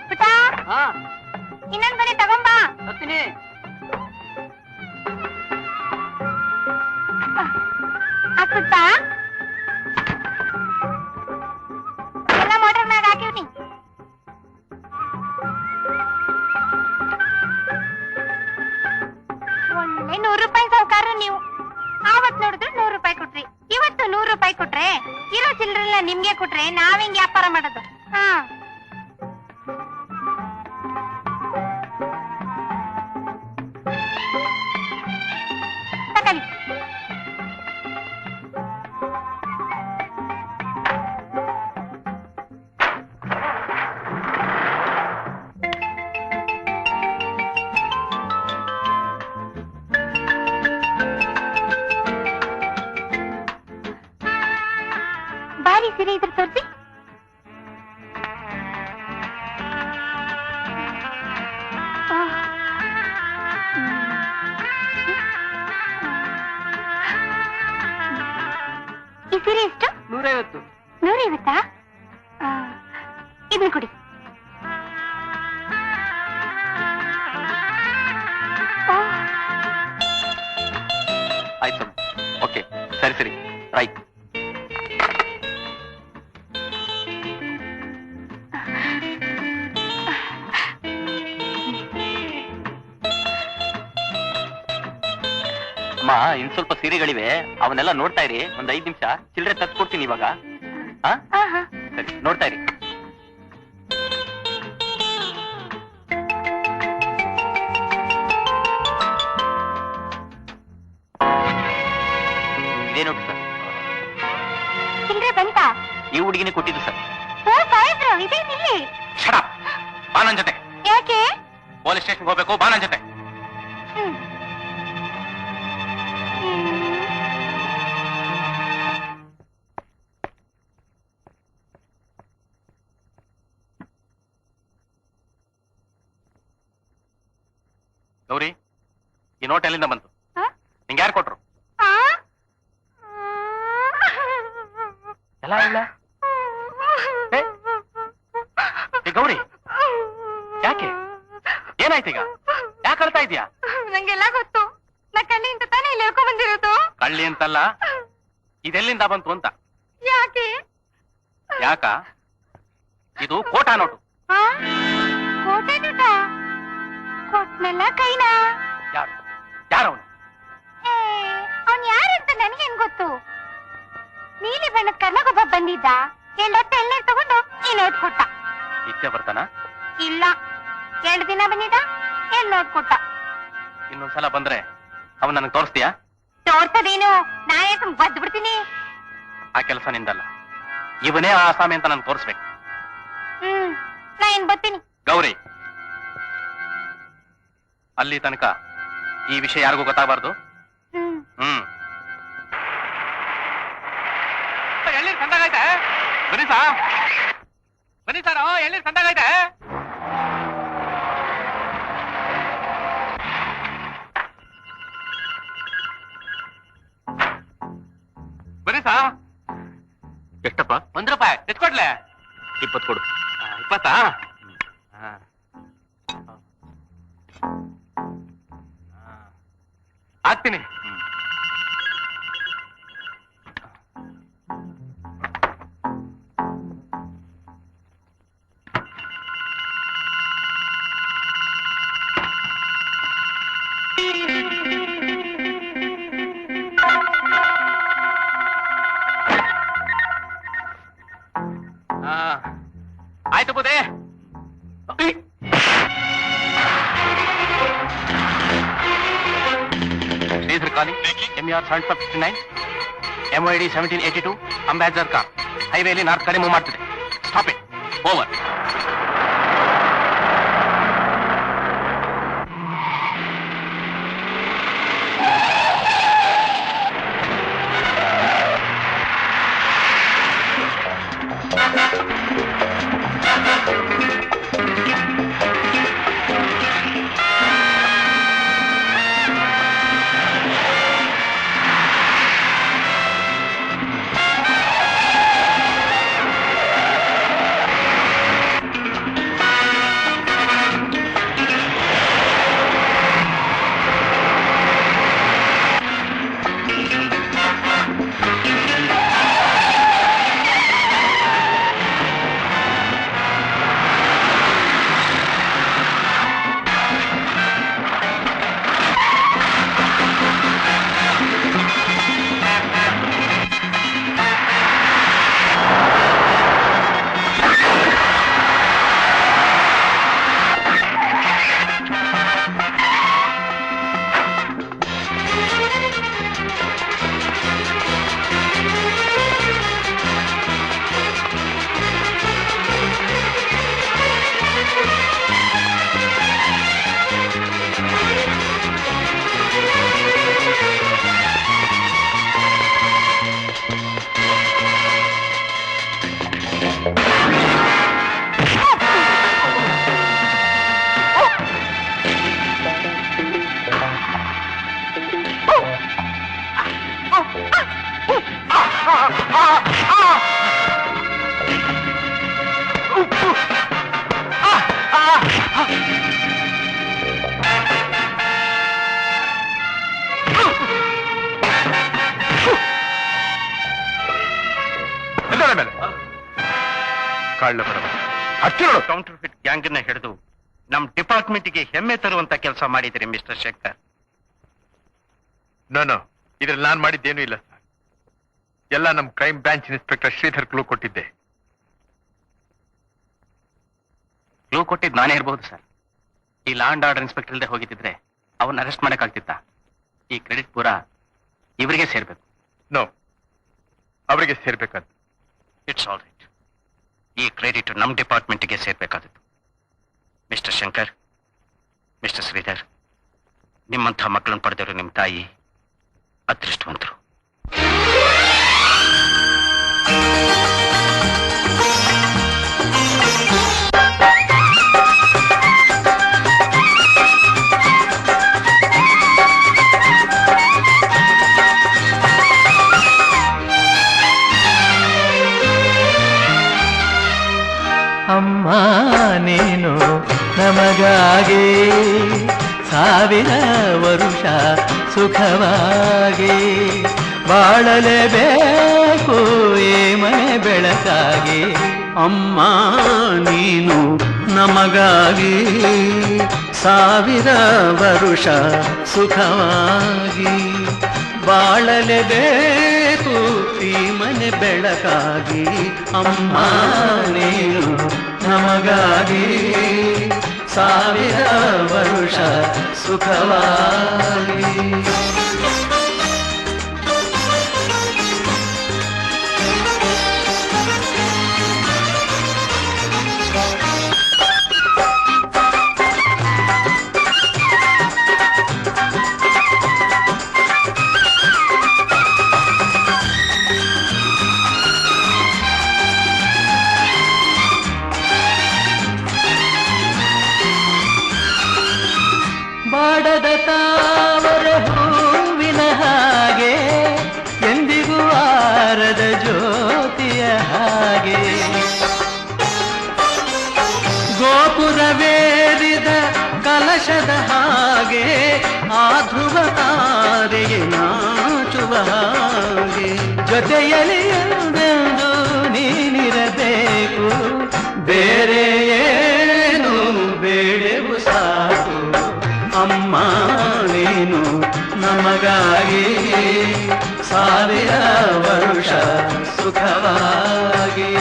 ಪುಟ, ಇನ್ನೊಂದ್ ಬರೀ ತಗೊಂಬಾ. ಬರ್ತೀನಿ. ಹಾಕ್ಬಿಡ್ತಾ? ಎಲ್ಲ ಮೋಟರ್ನಾಗ ಹಾಕಿವ್ನಿ. ಒಳ್ಳೆ 100 ರೂಪಾಯಿ ಸಾವುಕಾರ ನೀವು. ಆವತ್ ನೋಡಿದ್ರೆ 100 ರೂಪಾಯಿ ಕೊಟ್ರಿ, ಇವತ್ತು 100 ರೂಪಾಯಿ ಕೊಟ್ರೆ, ಇರೋ ಚಿಲ್ಲರೆಲ್ಲ ನಿಮ್ಗೆ ಕೊಟ್ರೆ ನಾವ್ ಹೆಂಗ್ ವ್ಯಾಪಾರ ಮಾಡೋದು? ಹಾ ಸೀರೆ ಎಷ್ಟು? 150. 150? ಇದನ್ನ ಕೊಡಿ. ಆಯ್ತು. ಓಕೆ, ಸರಿ ಸರಿ, ರೈಟ್. ಅಮ್ಮ, ಇನ್ ಸ್ವಲ್ಪ ಸೀರೆಗಳಿವೆ, ಅವನ್ನೆಲ್ಲ ನೋಡ್ತಾ ಇರಿ. ಒಂದ್ 5 ನಿಮಿಷ ಚಿಲ್ಲರೆ ತಗ್ಸ್ಕೊಡ್ತೀನಿ ಇವಾಗ. ಸರಿ, ನೋಡ್ತಾ ಇರಿ. ಇದೇನು ಸರ್? ಚಿಲ್ಲರೆ ಬಂತಾ? ಈ ಹುಡುಗಿನೇ ಕೊಟ್ಟಿದ್ದು ಸರ್. ಇದೇನಿಲ್ಲಿ? Shut up. ಬಾ ನನ್ ಜೊತೆ. ಯಾಕೆ? ಪೊಲೀಸ್ ಸ್ಟೇಷನ್ಗೆ ಹೋಗ್ಬೇಕು, ಬಾ ನನ್ ಜೊತೆ. ಗೌರಿ, ಈ ನೋಟ್ ಎಲ್ಲಿಂದ ಬಂತು? ನಿಂಗೆ ಯಾರು ಕೊಟ್ರು? ಎಲ್ಲ ಇಲ್ಲ. ಗೌರಿ, ಯಾಕೆ? ಏನಾಯ್ತು ಈಗ? ಯಾಕೆ ಅಳ್ತಾ ಇದೀಯಾ? ನಂಗೆಲ್ಲ ಗೊತ್ತು. ನಾ ಕಳ್ಳಿ ಅಂತ ತಾನೇ ಇಲ್ಲಿ ಹೇಳ್ಕೊಂಡ್ ಬಂದಿರೋದು. ಕಳ್ಳಿ ಅಂತಲ್ಲ, ಇದೆಲ್ಲಿಂದ ಬಂತು ಅಂತ. ಯಾಕೆ? ಯಾಕ? ಇದು ಕೋಟಾ ನೋಟು. ಕೋಟೆ ನೋಟ? ಕೊಟ್ನಲ್ಲ ಕೈನಾ? ಯಾರು? ಯಾರವನು? ಅವ್ನ್ ಯಾರಂತ ನನಗೇನ್ ಗೊತ್ತು? ನೀಲಿ ಬಣ್ಣದ ಕರ್ನಾಗೊಬ್ಬ ಬಂದಿದ್ದ. 2 ಹೊತ್ತು ಎಳ್ನೀರ್ ತಗೊಂಡು ಈ ನೋಟ್ ಕೊಟ್ಟ. ನಿತ್ಯ ಬರ್ತಾನ? ಇಲ್ಲ, 2 ದಿನ ಬಂದಿದ್ದ, 2 ನೋಟ್ ಕೊಟ್ಟ. ಇನ್ನೊಂದ್ಸಲ ಬಂದ್ರೆ ಅವನ್ ನನಗೆ ತೋರಿಸ್ತೀಯಾ? ತೋರ್ಸದೇನು? ನಾ ಯಾಕೆ ಬದ್ ಬಿಡ್ತೀನಿ? ಆ ಕೆಲಸ ನಿಂದಲ್ಲ, ಇವನೇ ಆ ಆಸಾಮಿ ಅಂತ ನನ್ಗೆ ತೋರಿಸ್ಬೇಕು. ನಾ ಏನ್ ಬರ್ತೀನಿ. ಗೌರಿ, ಅಲ್ಲಿ ತನಕ ಈ ವಿಷಯ ಯಾರಿಗೂ ಗೊತ್ತಾಗಬಾರ್ದು. ಎಳ್ನೀರ್ ಸಂದಾಗೈತೆ. ಬನ್ನಿ ಸಾ, ಬನ್ನಿ ಸರ್, ಎಳ್ನೀರ್ ಸಂದಾಗೈತೆ. ಬನ್ನಿ ಸಾ. ಎಷ್ಟಪ್ಪ? 1 ರೂಪಾಯಿ. ಎಷ್ಟು ಕೊಡ್ಲೆ? 20 ಕೊಡು. 20? ಆಗ್ತೀನಿ. ಆಯ್ತು ಬುದೇ. Shridhar calling, MER 7559, MID 1782, Ambassador car. ಹೈವೇಲಿ ನಾರ್ತ್ ಕಡೆ ಮೂವ್ ಮಾಡ್ತಿದೆ. Stop it. ಓವರ್. ಬರ್ತೀರೋ ಕೌಂಟರ್ ಫಿಟ್ ಗ್ಯಾಂಗ್ ನ ಹಿಡಿದು ನಮ್ ಡಿಪಾರ್ಟ್ಮೆಂಟ್ಗೆ ಹೆಮ್ಮೆ ತರುವಂತ ಕೆಲಸ ಮಾಡಿದ್ರಿ ಮಿಸ್ಟರ್ ಶಂಕರ್. ನೋ ಇದ್ರಲ್ಲಿ ನಾನ್ ಮಾಡಿದ್ದೇನೂ ಇಲ್ಲ ಸರ್. ಎಲ್ಲ ನಮ್ crime branch inspector Shridhar clue ಕೊಟ್ಟಿದ್ದೆ. ಕ್ಲೂ ಕೊಟ್ಟಿದ್ ನಾನೇ ಇರ್ಬಹುದು ಸರ್. ಈ ಲಾ ಅಂಡ್ ಆರ್ಡರ್ ಇನ್ಸ್ಪೆಕ್ಟರ್ ಇಲ್ಲದೆ ಹೋಗಿದ್ದಿದ್ರೆ ಅವ್ರನ್ನ ಅರೆಸ್ಟ್ ಮಾಡಕ್ಕಾಗ್ತಿತ್ತ? ಈ ಕ್ರೆಡಿಟ್ ಪೂರ ಇವರಿಗೆ ಸೇರ್ಬೇಕು. ನೋ, ಅವರಿಗೆ ಸೇರ್ಬೇಕಾದ್ದು. It's all right. ಈ ಕ್ರೆಡಿಟ್ ನಮ್ ಡಿಪಾರ್ಟ್ಮೆಂಟ್ಗೆ ಸೇರ್ಬೇಕಾದದ್ದು. ಮಿಸ್ಟರ್ ಶಂಕರ್, ಮಿಸ್ಟರ್ ಶ್ರೀಧರ್, ನಿಮ್ಮಂಥ ಮಕ್ಕಳನ್ನು ಪಡೆದವರು ನಿಮ್ಮ ತಾಯಿ ಅದೃಷ್ಟವಂತರು. ಅಮ್ಮ ನೀನು ನಮಗಾಗಿ ಸಾವಿರ ವರುಷ ಸುಖವಾಗಿ ಬಾಳಲೇಬೇಕು ಈ ಮನೆ ಬೆಳಕಾಗಿ. ಅಮ್ಮ ನೀನು ನಮಗಾಗಿ ಸಾವಿರ ವರುಷ ಸುಖವಾಗಿ ಬಾಳಲೇಬೇಕು ಈ ಮನೆ ಬೆಳಕಾಗಿ. ಅಮ್ಮ ನೀನು ನಮಗಾಗಿ ಸಾವಿರ ವರುಷ ಸುಖವಾಗಿ. ಬಾಡದ ತಾವರ ಹೂವಿನ ಹಾಗೆ ಎಂದಿಗೂ ಆರದ ಜ್ಯೋತಿಯ ಹಾಗೆ ಗೋಪುರವೇರಿದ ಕಲಶದ ಹಾಗೆ ಆ ಧ್ರುವ ತಾರೆಗೆ ನಾಚುವ ಹಾಗೆ ಜೊತೆಯಲ್ಲಿ ಎಂದೆಂದು ನೀನಿರಬೇಕು ಬೇರೆ ಏನು ಬೇಡೆವು ಸಾಕು. ಅಮ್ಮ ನೀನು ನಮಗಾಗಿ ಸಾವಿರ ವರುಷ ಸುಖವಾಗಿ.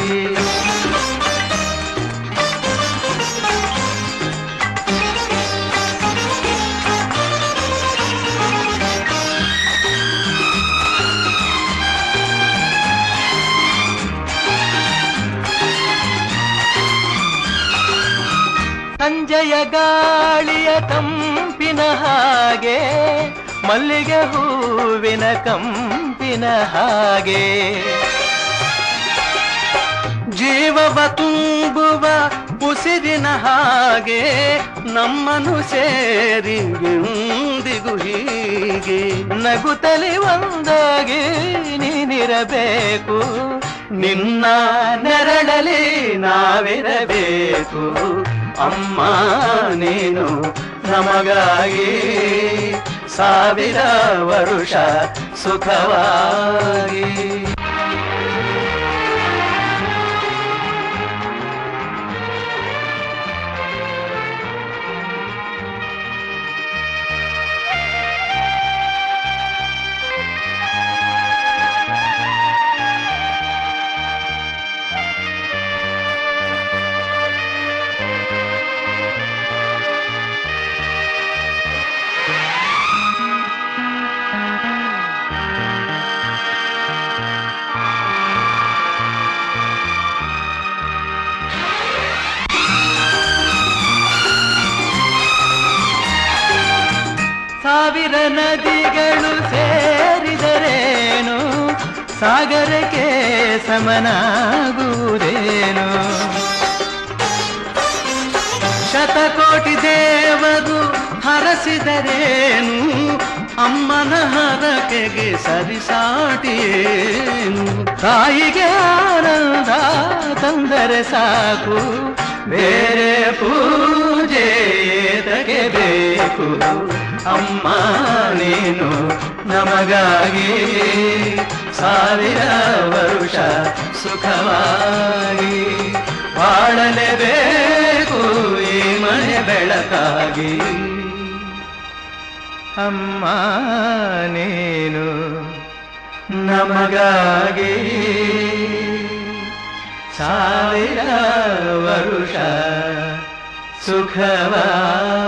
ಸಂಜೆಯ ಗಾಳಿಯ ತಂಪಿನ ಹಾಗೆ ಮಲ್ಲಿಗೆ ಹೂವಿನ ಕಂಪಿನ ಹಾಗೆ ಜೀವವ ತುಂಬುವ ಉಸಿರಿನ ಹಾಗೆ ನಮ್ಮನ್ನು ಸೇರಿ ಎಂದಿಗೂ ಹೀಗೆ ನಗುತ್ತಲಿ ಒಂದಾಗಿ ನೀನಿರಬೇಕು ನಿನ್ನ ನೆರಳಲಿ ನಾವಿರಬೇಕು. ಅಮ್ಮ ನೀನು ನಮಗಾಗಿ ಸಾವಿರ ವರುಷ ಸುಖವಾಗಿ. ಸಾವಿರ ನದಿಗಳು ಸೇರಿದರೇನು ಸಾಗರಕ್ಕೆ ಸಮನಾಗುವುದೇನು ಶತಕೋಟಿ ದೇವರು ಹರಸಿದರೇನು ಅಮ್ಮನ ಹರಕೆಗೆ ಸರಿಸಾಟಿಯೇನು ತಾಯಿಗೆ ಆನಂದ ತಂದರೆ ಸಾಕು ಬೇರೆ ಪೂಜೆ ಏತಕ್ಕೆ ಬೇಕು ಅಮ್ಮ ನೀನು ನಮಗಾಗಿ ಸಾವಿರ ವರುಷ ಸುಖವಾಗಿ ಬಾಳಲೇಬೇಕು ಈ ಮನೆ ಬೆಳಕಾಗಿ. ಅಮ್ಮ ನೀನು ನಮಗಾಗಿ 1000 ವರುಷ ಸುಖವಾಗಿ.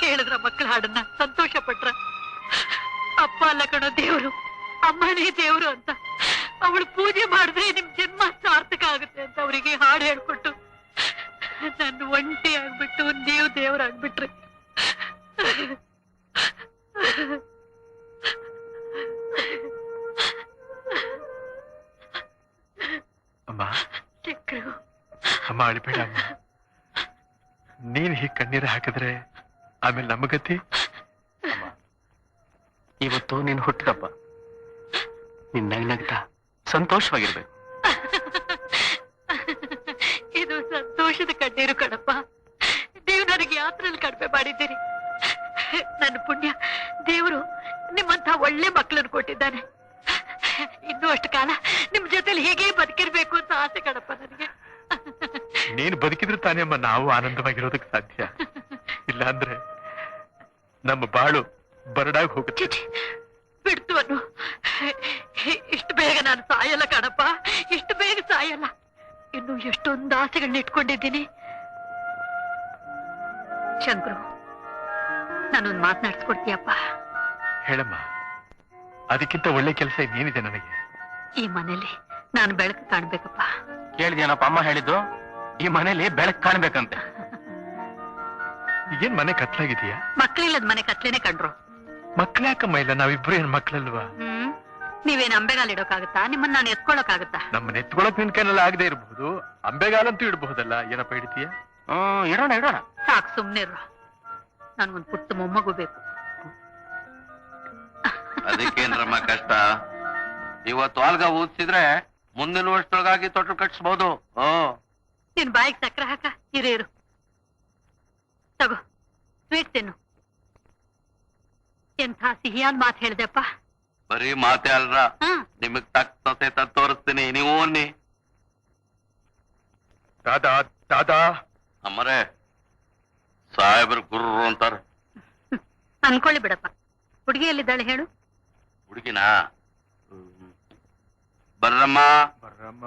ಕೇಳಿದ್ರ ಮಕ್ಕಳ ಹಾಡನ್ನ ಸಂತೋಷ ಪಟ್ರ? ಅಪ್ಪ ಅಲ್ಲ ಕಣೋ ದೇವ್ರು, ಅಮ್ಮನೇ ದೇವ್ರು ಅಂತ. ಅವಳು ಪೂಜೆ ಮಾಡಿದ್ರೆ ನಿಮ್ ಜನ್ಮ ಸಾರ್ಥಕ ಆಗುತ್ತೆ ಅಂತ ಅವರಿಗೆ ಹಾಡು ಹೇಳ್ಕೊಟ್ಟು ನನ್ನ ಒಂಟಿ ಆಗ್ಬಿಟ್ಟು ನೀವು ದೇವ್ರಾಗ್ಬಿಟ್ರಿ. ಅಮ್ಮ ಚಕ್ರು, ಅಮ್ಮ ಅಳಿಬೇಡ ಅಮ್ಮ. ನೀನ್ ಹೀಗ್ ಕಣ್ಣೀರು ಹಾಕಿದ್ರೆ ಆಮೇಲೆ ನಮ್ಮ ಗತಿ. ಇವತ್ತು ನೀನ್ ಹುಟ್ಟಿದಪ್ಪ, ನಿನ್ ನಗ್ನಗ್ತಾ ಸಂತೋಷವಾಗಿರ್ಬೇಕು. ಇದು ಸಂತೋಷದ ಕಣ್ಣೀರು ಕಣಪ್ಪ. ನೀವು ನನಗೆ ಯಾತ್ರೆಯಲ್ಲಿ ಕಡಿಮೆ ಮಾಡಿದ್ದೀರಿ. ನನ್ನ ಪುಣ್ಯ ದೇವರು ನಿಮ್ಮಂತ ಒಳ್ಳೆ ಮಕ್ಕಳನ್ನು ಕೊಟ್ಟಿದ್ದಾನೆ. ಇನ್ನೂ ಅಷ್ಟು ಕಾಲ ನಿಮ್ ಜೊತೆಲಿ ಹೀಗೆ ಬದುಕಿರ್ಬೇಕು ಅಂತ ಆಸೆ ಕಣಪ್ಪ ನನಗೆ. ನೀನು ಬದುಕಿದ್ರೆ ತಾನೇ ಅಮ್ಮ ನಾವು ಆನಂದವಾಗಿರೋದಕ್ಕೆ ಸಾಧ್ಯ. ಇಲ್ಲ ಅಂದ್ರೆ ನಮ್ಮ ಬಾಳು ಬರಡಾಗಿ ಹೋಗುತ್ತೆ. ಬಿಡ್ತು ಅನ್ನು. ಇಷ್ಟು ಬೇಗ ನಾನು ಸಾಯಲ್ಲ ಕಣಪ್ಪ, ಇಷ್ಟು ಬೇಗ ಸಾಯಲ್ಲ. ಇನ್ನು ಎಷ್ಟೊಂದು ಆಸೆಗಳನ್ನ ಇಟ್ಕೊಂಡಿದ್ದೀನಿ. ಶಂಕರು, ನಾನೊಂದು ಮಾತನಾಡ್ಸ್ಕೊಡ್ತೀಯಪ್ಪ? ಹೇಳಮ್ಮ, ಅದಕ್ಕಿಂತ ಒಳ್ಳೆ ಕೆಲಸ ಇನ್ನೇನಿದೆ ನನಗೆ? ಈ ಮನೇಲಿ ನಾನು ಬೆಳಕು ಕಾಣ್ಬೇಕಪ್ಪ. ಕೇಳಿದೇನಪ್ಪ ಅಮ್ಮ ಹೇಳಿದ್ದು? ಈ ಮನೇಲಿ ಬೆಳಕು ಕಾಣ್ಬೇಕಂತೆ. ಈಗೇನ್ ಮನೆ ಕತ್ಲಾಗಿದೆಯಾ? ಮಕ್ಳಿಲ್ಲದ ಮನೆ ಕತ್ಲೇನೆ ಕಂಡ್ರು. ಮಕ್ಳ್ಯಾಕಮ್ಮ ಇಲ್ಲ? ನಾವಿಬ್ರು ಏನ್ ಮಕ್ಳಲ್ವಾ? ನೀವೇನ್ ಅಂಬೆಗಾಲ್ ಇಡೋಕಾಗತ್ತಾ? ನಿಮ್ಮನ್ನ ನಾನು ಎತ್ಕೊಳಕಾಗತ್ತಾ? ನಮ್ಮನ್ನ ಎತ್ಕೊಳಕ್ ನಿನ್ ಕೈನೆಲ್ಲ ಆಗದೆ ಇರಬಹುದು, ಅಂಬೆಗಾಲಂತೂ ಇಡಬಹುದಲ್ಲ. ಏನಪ್ಪ ಹಿಡಿತೀಯ? ಇಡೋಣ ಇಡೋಣ. ಸಾಕು, ಸುಮ್ನಿರು. ನನ್ಗೊಂದು ಪುಟ್ಟ ಮೊಮ್ಮಗು ಬೇಕು. ಅದಕ್ಕೇನ್ರಮ್ಮ ಕಷ್ಟ? ಇವತ್ತು ಆಲ್ಗ ಊದಿಸಿದ್ರೆ ಮುಂದಿನ ವರ್ಷದೊಳಗಾಗಿ ತೊಟ್ಲು ಕಟ್ಸ್ಬಹುದು. ನಿನ್ ಬಾಯಿಗೆ ಸಕ್ಕರೆ ಹಾಕ. ಇರು ತಗೋ, ಸ್ವೀಟ್ ತಿನ್ನು. ಎಂಥ ಸಿಹಿಯಾದ ಮಾತು ಹೇಳ್ದೆಪ್ಪ. ಬರೀ ಮಾತೆ ಅಲ್ರ, ನಿಮಗ್ ತಕ್ಕ ತೋರಿಸ್ತೀನಿ, ನೀವು ಅನ್ನಿ. ದಾದಾ ದಾದಾ ಅಮ್ಮರೇ, ಸಾಹೇಬ್ರು ಗುರ್ರು ಅಂತಾರ. ಅನ್ಕೊಳ್ಳಿ ಬಿಡಪ್ಪ. ಹುಡುಗಿ ಎಲ್ಲಿದ್ದಾಳೆ ಹೇಳು? ಹುಡುಗಿನಾ? ಬರ್ರಮ್ಮ ಬರ್ರಮ್ಮ.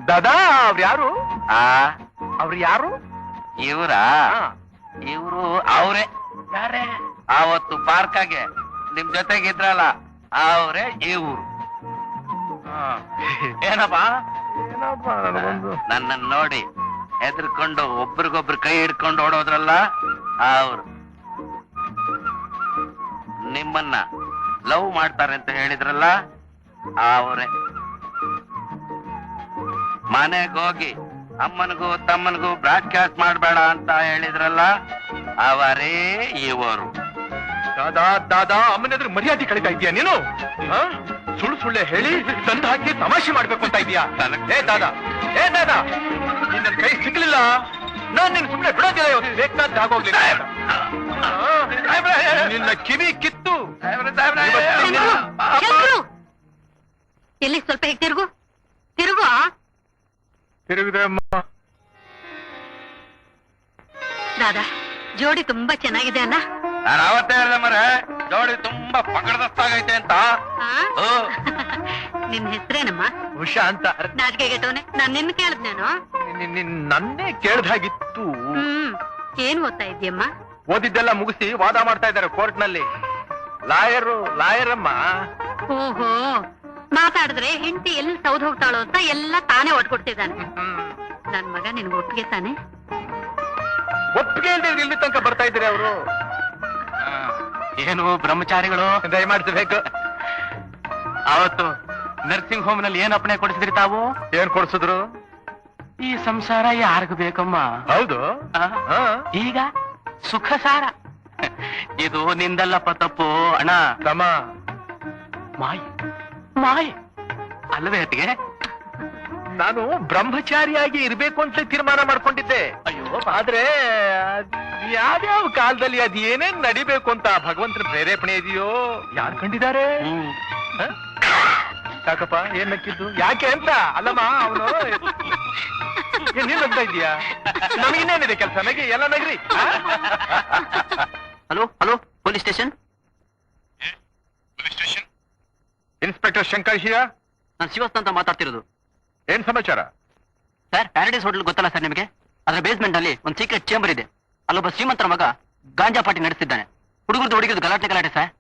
ದಾದಾ, ಅವ್ರು ಯಾರು? ಅವ್ರು ಯಾರು? ಇವ್ರ ಇವ್ರು ಅವ್ರೆ. ಯಾರೇ? ಆವತ್ತು ಪಾರ್ಕಾಗೆ ನಿಮ್ ಜೊತೆಗಿದ್ರಲ್ಲ, ಅವ್ರೆ ಇವ್ರು. ಏನಪ್ಪ? ನನ್ನ ನೋಡಿ ಹೆದರ್ಕೊಂಡು ಒಬ್ರಿಗೊಬ್ರು ಕೈ ಹಿಡ್ಕೊಂಡು ಓಡೋದ್ರಲ್ಲ, ಅವ್ರು. ನಿಮ್ಮನ್ನ ಲವ್ ಮಾಡ್ತಾರೆ ಅಂತ ಹೇಳಿದ್ರಲ್ಲ, ಅವ್ರೆ. ಮನೆಗೆ ಹೋಗಿ ಅಮ್ಮನಿಗೂ ತಮ್ಮನಿಗೂ ಬ್ರಾಡ್ಕಾಸ್ಟ್ ಮಾಡಬೇಡ ಅಂತ ಹೇಳಿದ್ರಲ್ಲ, ಅವರೇ ಇವರು. ದಾದಾ ದಾದಾ, ಅಮ್ಮನೆದ್ರು ಮರ್ಯಾದೆ ಕಳೀತಾ ಇದೀಯ ನೀನು? ಸುಳ್ಳು ಸುಳ್ಳೆ ಹೇಳಿ ತಂದು ಹಾಕಿ ತಮಾಷೆ ಮಾಡ್ಬೇಕು ಅಂತ ಇದೀಯಾ? ಏ ದಾದಾ, ನಿನ್ನ ಕೈ ಸಿಗ್ಲಿಲ್ಲ, ನಾನ್ ನಿನ್ ಸುಮ್ನೆ ಬಿಡೋದಿಲ್ಲ. ಇವತ್ತು ಬೇಕಾದ ಆಗೋಗ್ಲಿಲ್ಲ. ನಿನ್ನ ಕಿವಿ ಕಿತ್ತು. ಎಲ್ಲಿ ಸ್ವಲ್ಪ ಹೇಗೆ ತಿರುಗು ತಿರುಗಿದೆ ಅಮ್ಮ. ದಾದಾ, ಜೋಡಿ ತುಂಬಾ ಚೆನ್ನಾಗಿದೆ ಅಲ್ಲ? ನಾನು ಅವತ್ತೇ ಹೇಳಿದೆ ಮರೆ, ಜೋಡಿ ತುಂಬಾ ಪಕಡದಸ್ತಾಗೈತೆ ಅಂತ. ನಿನ್ ಹೆಸರೇನಮ್ಮ? ಉಷಾ ಅಂತ. ನಾಚಿಕೆಗೆಟ್ಟವನೆ, ನಾನ್ ನಿನ್ನ ಕೇಳಿದ್ನೇನು? ನನ್ನೇ ಕೇಳ್ದಾಗಿತ್ತು. ಏನ್ ಓದ್ತಾ ಇದ್ದೀಯಮ್ಮ? ಓದಿದ್ದೆಲ್ಲ ಮುಗಿಸಿ ವಾದ ಮಾಡ್ತಾ ಇದ್ದಾರೆ ಕೋರ್ಟ್ ನಲ್ಲಿ. ಲಾಯರಮ್ಮ. ಓಹೋ, ಮಾತಾಡಿದ್ರೆ ಹೆಂಡತಿ ಎಲ್ಲಿ ಸೌದ್ ಹೋಗ್ತಾಳೋ ಅಂತ ಎಲ್ಲ ತಾನೇ ಒಟ್ಕೊಡ್ತಿದ್ದಾನೆ. ನನ್ ಮಗ ನಿನ್ಗೆ ಒಪ್ಪಿಗೆ ತಾನೆ? ಒಪ್ಪಿಗೆ ಇಲ್ದಿದ್ರೆ ಇಲ್ಲಿ ತನಕ ಬರ್ತಾ ಇದ್ದೀರಿ ಅವರು. ಏನು ಬ್ರಹ್ಮಚಾರಿಗಳು? ದಯಮಾಡಿಸಬೇಕು. ಅವತ್ತು ನರ್ಸಿಂಗ್ ಹೋಮ್ ನಲ್ಲಿ ಏನ್ ಅಪ್ಪಣೆ ಕೊಡಿಸಿದ್ರಿ ತಾವು? ಏನ್ ಕೊಡ್ಸಿದ್ರು? ಈ ಸಂಸಾರ ಯಾರಿಗ ಬೇಕಮ್ಮ? ಹೌದು. ಆ? ಈಗ ಸುಖ ಸಾರ. ಇದು ನಿಂದಲ್ಲಪ್ಪ ತಪ್ಪು ಅಣ್ಣ. ತಮ್ಮ ಮಾಯೆ ಮಾಯೆ ಅಲ್ಲವೇ ಅತ್ತಿಗೆ? ನಾನು ಬ್ರಹ್ಮಚಾರಿಯಾಗಿ ಇರ್ಬೇಕು ಅಂತ ತೀರ್ಮಾನ ಮಾಡ್ಕೊಂಡಿದ್ದೆ. ಅಯ್ಯೋ ಆದ್ರೆ ಯಾವ್ಯಾವ ಕಾಲದಲ್ಲಿ ಅದ್ ಏನೇನ್ ನಡಿಬೇಕು ಅಂತ ಭಗವಂತನ ಪ್ರೇರೇಪಣೆ ಇದೆಯೋ ಯಾರು ಕಂಡಿದ್ದಾರೆ? ಹ? ಯಾಕಪ್ಪ ಏನ್ ನಕ್ಕಿದ್ದು? ಯಾಕೆ ಅಂತ ಅಲ್ಲಮ್ಮ ಅವನು ನೀನ್ ಅಂತ ಇದೀಯಾ? ನಮಗಿನ್ನೇನಿದೆ ಕೆಲಸ? ನಗಿ ಎಲ್ಲ ನಗ್ರಿ. Hello hello, police station. Inspector Shankar here. ನಾನು ಶಿವಸ್ತ ಅಂತ ಮಾತಾಡ್ತಿರೋದು. ಏನ್ ಸಮಾಚಾರ? ಸರ್, ಪ್ಯಾರಡೈಸ್ ಹೋಟೆಲ್ ಗೊತ್ತಲ್ಲ ಸರ್ ನಿಮಗೆ? ಅದರ ಬೇಸ್ಮೆಂಟ್ ಅಲ್ಲಿ ಒಂದು ಸೀಕ್ರೆಟ್ ಚೇಂಬರ್ ಇದೆ. ಅಲ್ಲೊಬ್ಬ ಶ್ರೀಮಂತರ ಮಗ ಗಾಂಜಾ ಪಾರ್ಟಿ ನಡೆಸ್ತಿದ್ದಾನೆ. ಹುಡುಗರದು ಗಲಾಟೆ ಸರ್.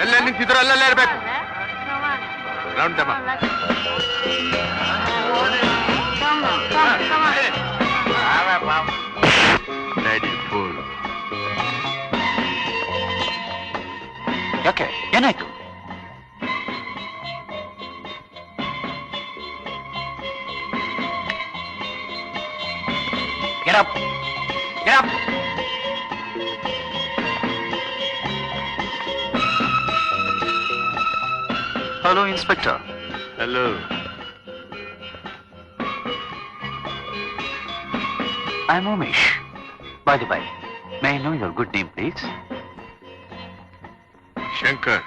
ಎಲ್ಲೇ ನಿಂತಿದ್ರು ಅಲ್ಲಲ್ಲೇ ಇರ್ಬೇಕು. ರೌಂಡ್ ದಮ್ಮ. ಯಾಕೆ, ಏನಾಯ್ತು? Get up. Get up. Hello, Inspector. Hello. I'm Umesh. By the way, may I know your good name, please? Shankar.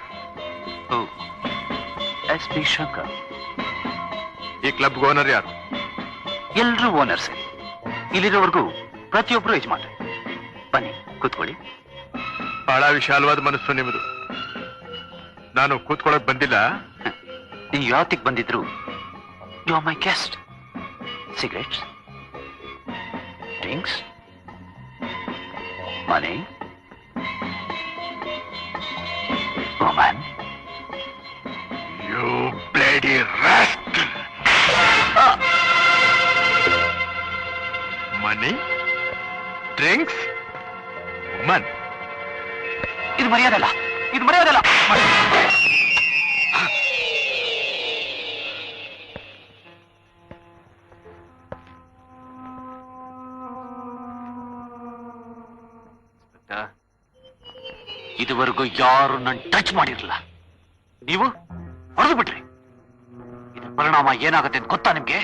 Oh, SP Shankar. ಈ ಕ್ಲಬ್ ಓನರ್ ಯಾರು? ಎಲ್ಲರೂ ಓನರ್ಸ್. ಇಲ್ಲಿರೋವರೆಗೂ ಪ್ರತಿಯೊಬ್ಬರು ಯಜಮಾನ್ರೆ. ಬನ್ನಿ ಕೂತ್ಕೊಳ್ಳಿ. ಬಹಳ ವಿಶಾಲವಾದ ಮನಸ್ಸು ನಿಮ್ಮದು. ನಾನು ಕೂತ್ಕೊಳ್ಳೋಕ್ ಬಂದಿಲ್ಲ. ನೀವು ಯಾವತ್ತಿಗೆ ಬಂದಿದ್ರು you are my guest. Cigarettes, drinks, money, woman. You bloody rascal. Money, drinks, woman. ಇದು ಮರ್ಯಾದಲ್ಲ, ಇದು ಮರ್ಯಾದಲ್ಲ. ಇದುವರೆಗೂ ಯಾರು ನನ್ನ ಟಚ್ ಮಾಡಿರಲಿಲ್ಲ. ನೀವು ಹೊಡೆದು ಬಿಟ್ರಿ. ಇದ್ರ ಪರಿಣಾಮ ಏನಾಗುತ್ತೆ ಅಂತ ಗೊತ್ತಾ ನಿಮ್ಗೆ?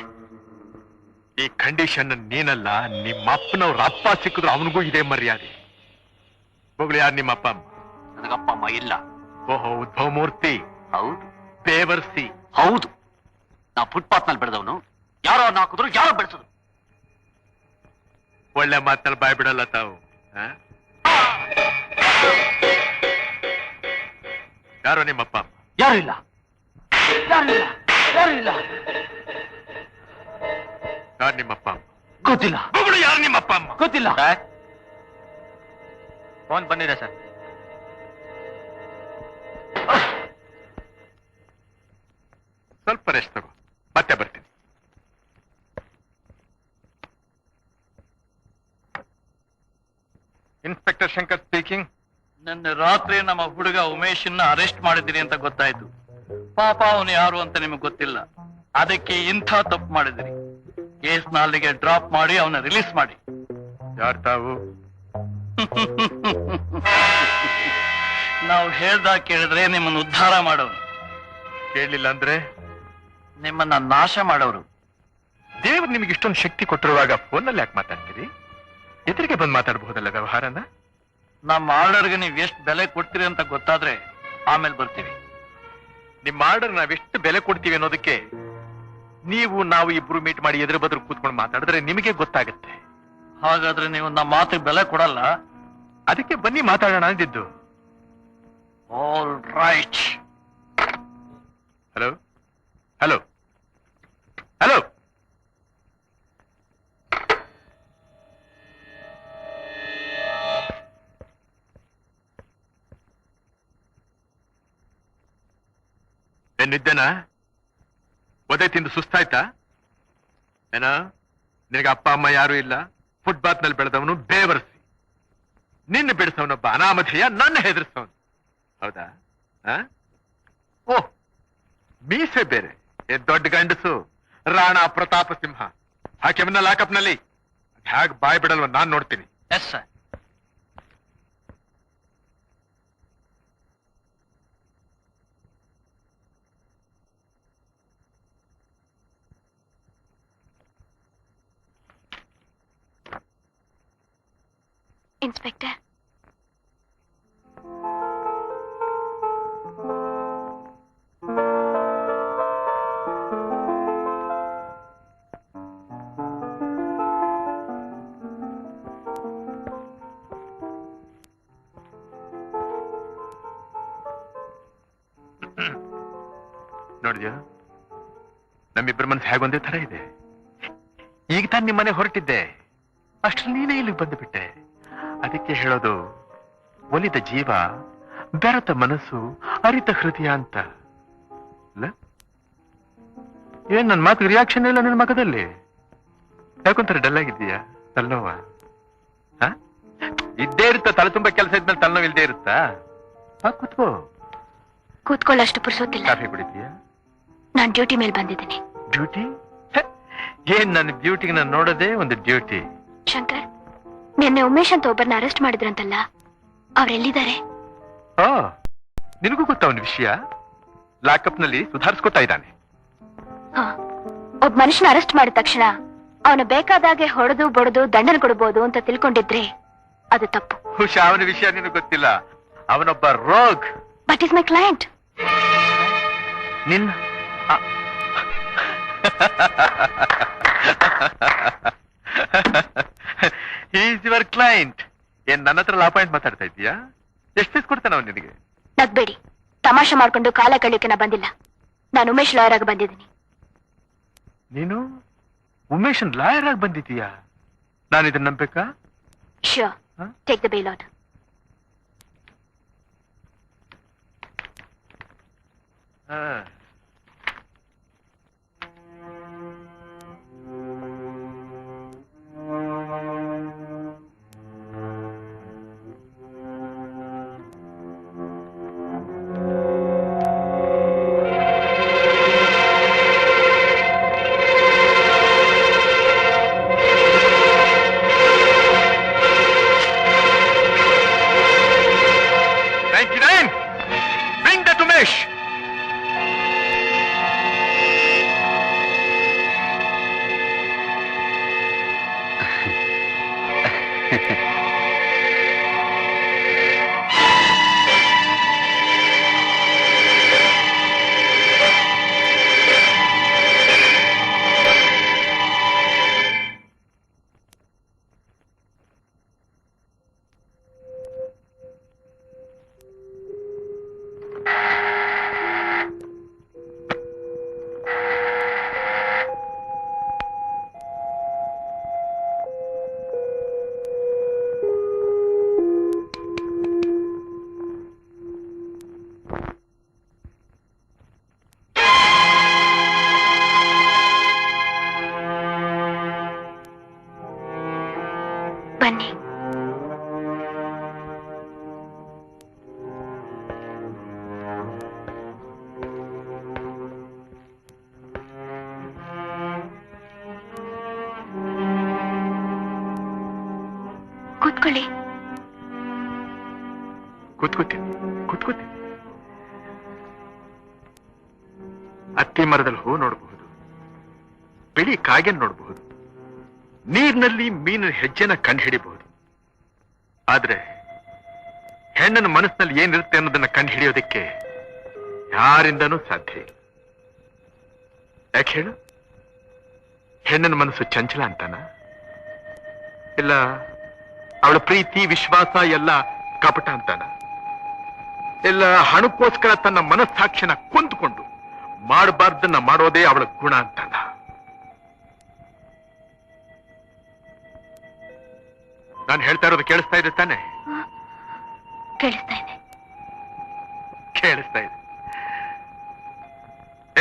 ಈ ಕಂಡೀಷನ್ ನೀನಲ್ಲ, ನಿಮ್ಮ ಅಪ್ಪನವ್ರ ಅಪ್ಪ ಸಿಕ್ಕಿದ್ರು ಅವನಿಗೂ ಇದೇ ಮರ್ಯಾದೆ. ಹೋಗ್ಲಿ, ಯಾರು ನಿಮ್ಮ ಅಪ್ಪ ಅಮ್ಮ? ನನಗಪ್ಪ ಅಮ್ಮ ಇಲ್ಲ. ಓಹೋ, ಉದ್ಭವ ಮೂರ್ತಿ. ಹೌದು. ಬೇವರ್ಸಿ. ಹೌದು. ನಾ ಫುಟ್ಪಾತ್ ನಲ್ಲಿ ಬೆಳೆದವನು. ಯಾರೋ ಹಾಕಿದ್ರು, ಯಾರೋ ಬೆಳೆಸಿದ್ರು. ಒಳ್ಳೆ ಮಾತಲ್ಲಿ ಬಾಯ್ ಬಿಡಲ್ಲ ತಾವು. ಯಾರೋ ನಿಮ್ಮಪ್ಪ ಅಮ್ಮ? ಯಾರು ಇಲ್ಲ, ಯಾರು ಇಲ್ಲ, ಯಾರು ಇಲ್ಲ. ಯಾರು ನಿಮ್ಮಪ್ಪ ಅಮ್ಮ? ಗೊತ್ತಿಲ್ಲ. ಯಾರು ನಿಮ್ಮಪ್ಪ ಅಮ್ಮ? ಗೊತ್ತಿಲ್ಲ. ಫೋನ್ ಬಂದಿದೆ ಸರ್. ಸ್ವಲ್ಪ ರೆಸ್ಟ್ ತಗೋ, ಮತ್ತೆ ಬರ್ತೀನಿ. Inspector Shankar speaking. ನಿನ್ನೆ ರಾತ್ರಿ ನಮ್ಮ ಹುಡುಗ ಉಮೇಶನ್ನ ಅರೆಸ್ಟ್ ಮಾಡಿದಿರಿ ಅಂತ ಗೊತ್ತಾಯ್ತು. ಪಾಪ ಅವನು ಯಾರು ಅಂತ ನಿಮಗೆ ಗೊತ್ತಿಲ್ಲ, ಅದಕ್ಕೆ ಇಂಥ ತಪ್ಪು ಮಾಡಿದಿರಿ. ಕೇಸ್ನ ಅಲ್ಲಿಗೆ ಡ್ರಾಪ್ ಮಾಡಿ ಅವನ ರಿಲೀಸ್ ಮಾಡಿ. ಯಾರು ತಾವು? ನಾವು ಹೇಳ್ದಾಗ ಕೇಳಿದ್ರೆ ನಿಮ್ಮನ್ನು ಉದ್ಧಾರ ಮಾಡೋರು, ಕೇಳಲಿಲ್ಲ ಅಂದ್ರೆ ನಿಮ್ಮನ್ನ ನಾಶ ಮಾಡೋರು. ದೇವ್ರು ನಿಮ್ಗೆ ಇಷ್ಟೊಂದು ಶಕ್ತಿ ಕೊಟ್ಟಿರುವಾಗ ಫೋನಲ್ಲಿ ಯಾಕೆ ಮಾತಾಡ್ತೀರಿ? ಎದುರಿಗೆ ಬಂದು ಮಾತಾಡಬಹುದಲ್ಲ ವ್ಯವಹಾರನ? ನಮ್ಮ ಆರ್ಡರ್ಗೆ ನೀವು ಎಷ್ಟು ಬೆಲೆ ಕೊಡ್ತೀರಿ ಅಂತ ಗೊತ್ತಾದ್ರೆ ಆಮೇಲೆ ಬರ್ತೀವಿ. ನಿಮ್ಮ ಆರ್ಡರ್ ನಾವೆಷ್ಟು ಬೆಲೆ ಕೊಡ್ತೀವಿ ಅನ್ನೋದಕ್ಕೆ ನಾವು ಇಬ್ರು ಮೀಟ್ ಮಾಡಿ ಎದುರು ಬದ್ರು ಕೂತ್ಕೊಂಡು ಮಾತಾಡಿದ್ರೆ ನಿಮಗೆ ಗೊತ್ತಾಗುತ್ತೆ. ಹಾಗಾದ್ರೆ ನೀವು ನಮ್ಮ ಮಾತಿಗೆ ಬೆಲೆ ಕೊಡಲ್ಲ? ಅದಕ್ಕೆ ಬನ್ನಿ ಮಾತಾಡೋಣ ಅಂದಿದ್ದು. All right. Hello hello hello, ಏನಿದ್ದೇನಾ? ಒದೆ ತಿಂದು ಸುಸ್ತಾಯ್ತಾ ಏನ? ನಿನಗೆ ಅಪ್ಪ ಅಮ್ಮ ಯಾರು ಇಲ್ಲ, ಫುಟ್ಪಾತ್ ನಲ್ಲಿ ಬೆಳೆದವನು ಬೇವರ್ಸಿ, ನಿನ್ನ ಬಿಡಿಸವನೊಬ್ಬ ಅನಾಮಧೇಯ, ನನ್ನ ಹೆದರ್ಸವನು. ಹೌದಾ? ಓಹ್, ಮೀಸೆ ಬೇರೆ, ದೊಡ್ಡ ಗಂಡಸು, ರಾಣಾ ಪ್ರತಾಪ ಸಿಂಹ. ಹಾಕಿವನ್ನ ಲಾಕಪ್ನಲ್ಲಿ ಹೇಗೆ ಬಾಯ್ ಬಿಡಲ್ವ ನಾನ್ ನೋಡ್ತೀನಿ. Yes sir. ಇನ್ಸ್ಪೆಕ್ಟರ್, ನೋಡಿದ್ಯಾ, ನಮ್ಮಿಬ್ಬರ ಮನಸ್ಸು ಹೇಗೊಂದೇ ತರ ಇದೆ. ಈಗ ತಾನು ನಿಮ್ಮನೆ ಹೊರಟಿದ್ದೆ, ಅಷ್ಟ್ರಲ್ಲಿ ನೀನೇ ಇಲ್ಲಿಗೆ ಬಂದುಬಿಟ್ಟೆ. ಅದಕ್ಕೆ ಹೇಳೋದು, ಒಲಿದ ಜೀವ, ಬೆರೆತ ಮನಸ್ಸು, ಅರಿತ ಹೃದಯ ಅಂತ. ಏನ್ ನನ್ನ ಮಾತಿಗೆ ರಿಯಾಕ್ಷನ್ ಇಲ್ಲ ನಿನ್ನ ಮಗದಲ್ಲಿ? ಯಾಕೊಂತಾರೆ ಡಲ್ ಆಗಿದ್ದೀಯಾ? ತಲೆನೋವ ಇದ್ದೇ ಇರುತ್ತಾ? ತಲೆ ತುಂಬಾ ಕೆಲಸ ಇದ್ಮೇಲೆ ತಲೆನೋವು ಇಲ್ದೇ ಇರುತ್ತಾ? ಕೂತ್ಕೋ. ಕೂತ್ಕೊಳ್ಳಷ್ಟು ಪುರ್ಸೋತಿಲ್ಲ. ಕಾಫಿ ಕುಡಿತೀಯಾ? ನಾನ್ ಡ್ಯೂಟಿ ಮೇಲೆ ಬಂದಿದ್ದೀನಿ. ಡ್ಯೂಟಿ? ಏನ್ ನನ್ನ ಡ್ಯೂಟಿಗೆ ನಾನು ನೋಡೋದೇ ಒಂದು ಡ್ಯೂಟಿ. ಶಂಕರ್, ನಿನ್ನೆ ಉಮೇಶ್ ಅಂತ ಒಬ್ಬರನ್ನ ಅರೆಸ್ಟ್ ಮಾಡಿದ್ರಂತಲ್ಲ, ಅವ್ರೆಲ್ಲಿದ್ದಾರೆ? ಓ, ನಿನಗೂ ಗೊತ್ತಾ ಅವನ ವಿಷಯ? ಲಾಕಪ್ ನಲ್ಲಿ ಸುಧಾರಿಸ್ಕೊತಾ ಇದ್ದಾನೆ. ಒಬ್ಬ ಮನುಷ್ಯನ ಅರೆಸ್ಟ್ ಮಾಡಿದ ತಕ್ಷಣ ಅವನು ಬೇಕಾದಾಗೆ ಹೊಡೆದು ಬಡದು ದಂಡನೆ ಕೊಡಬಹುದು ಅಂತ ತಿಳ್ಕೊಂಡಿದ್ರೆ ಅದು ತಪ್ಪು. ಹುಷಾ, ಅವನ ವಿಷಯ ನಿನಗೆ ಗೊತ್ತಿಲ್ಲ. ಅವನೊಬ್ಬ ರೋಗ್. But is my client. ನಿನ್ನ ಈಸ್ ಯುವರ್ ಕ್ಲೈಂಟ್. ಏನ್ ನನ್ನ ಹತ್ರ ಅಪಾಯಿಂಟ್ ಮಾತಾಡ್ತಾ ಇದೀಯಾ? ಎಷ್ಟು ಫೀಸ್ ಕೊಡ್ತಾನ ಅವನು ನಿನಗೆ? ನಗ್ಬೇಡಿ, ತಮಾಷೆ ಮಾಡ್ಕೊಂಡು ಕಾಲ ಕಳಿಕೆ ನಾ ಬಂದಿಲ್ಲ. ನಾನು ಉಮೇಶ್ ಲಾಯರ್ ಆಗಿ ಬಂದಿದ್ದೀನಿ. ನೀನು ಉಮೇಶನ್ ಲಾಯರ್ ಆಗಿ ಬಂದಿದ್ದೀಯಾ? ನಾನು ಇದನ್ನ ನಂಬೇಕಾ? Sure, take the bail order. ಬನ್ನಿ. ಕೂತ್ಕೊಳ್ಳಿ. ಕೂತ್ಕೋತೀನಿ. ಅತ್ತಿ ಮರದಲ್ಲಿ ಹೂ ನೋಡಬಹುದು, ಬಿಳಿ ಕಾಗೆನ್ ನೋಡಬಹುದು, ನೀರಿನಲ್ಲಿ ಮೀನಿನ ಹೆಜ್ಜೆನ ಕಂಡು ಹಿಡಿಬಹುದು. ಆದ್ರೆ ಹೆಣ್ಣನ ಮನಸ್ಸಿನಲ್ಲಿ ಏನಿರುತ್ತೆ ಅನ್ನೋದನ್ನ ಕಂಡು ಹಿಡಿಯೋದಕ್ಕೆ ಯಾರಿಂದನೂ ಸಾಧ್ಯ ಇಲ್ಲ. ಯಾಕೆ ಹೇಳು? ಹೆಣ್ಣನ ಮನಸ್ಸು ಚಂಚಲ ಅಂತಾನ? ಇಲ್ಲ ಅವಳ ಪ್ರೀತಿ ವಿಶ್ವಾಸ ಎಲ್ಲ ಕಪಟ ಅಂತಾನ? ಇಲ್ಲ ಹಣಕ್ಕೋಸ್ಕರ ತನ್ನ ಮನಸ್ಸಾಕ್ಷಿನ ಕೊಂದುಕೊಂಡು ಮಾಡಬಾರ್ದನ್ನ ಮಾಡೋದೇ ಅವಳ ಗುಣ ಅಂತಾನ? ನಾನು ಹೇಳ್ತಾ ಇರೋದು ಕೇಳಿಸ್ತಾ ಇದೆ ತಾನೆ? ಕೇಳಿಸ್ತಾ ಇದೆ.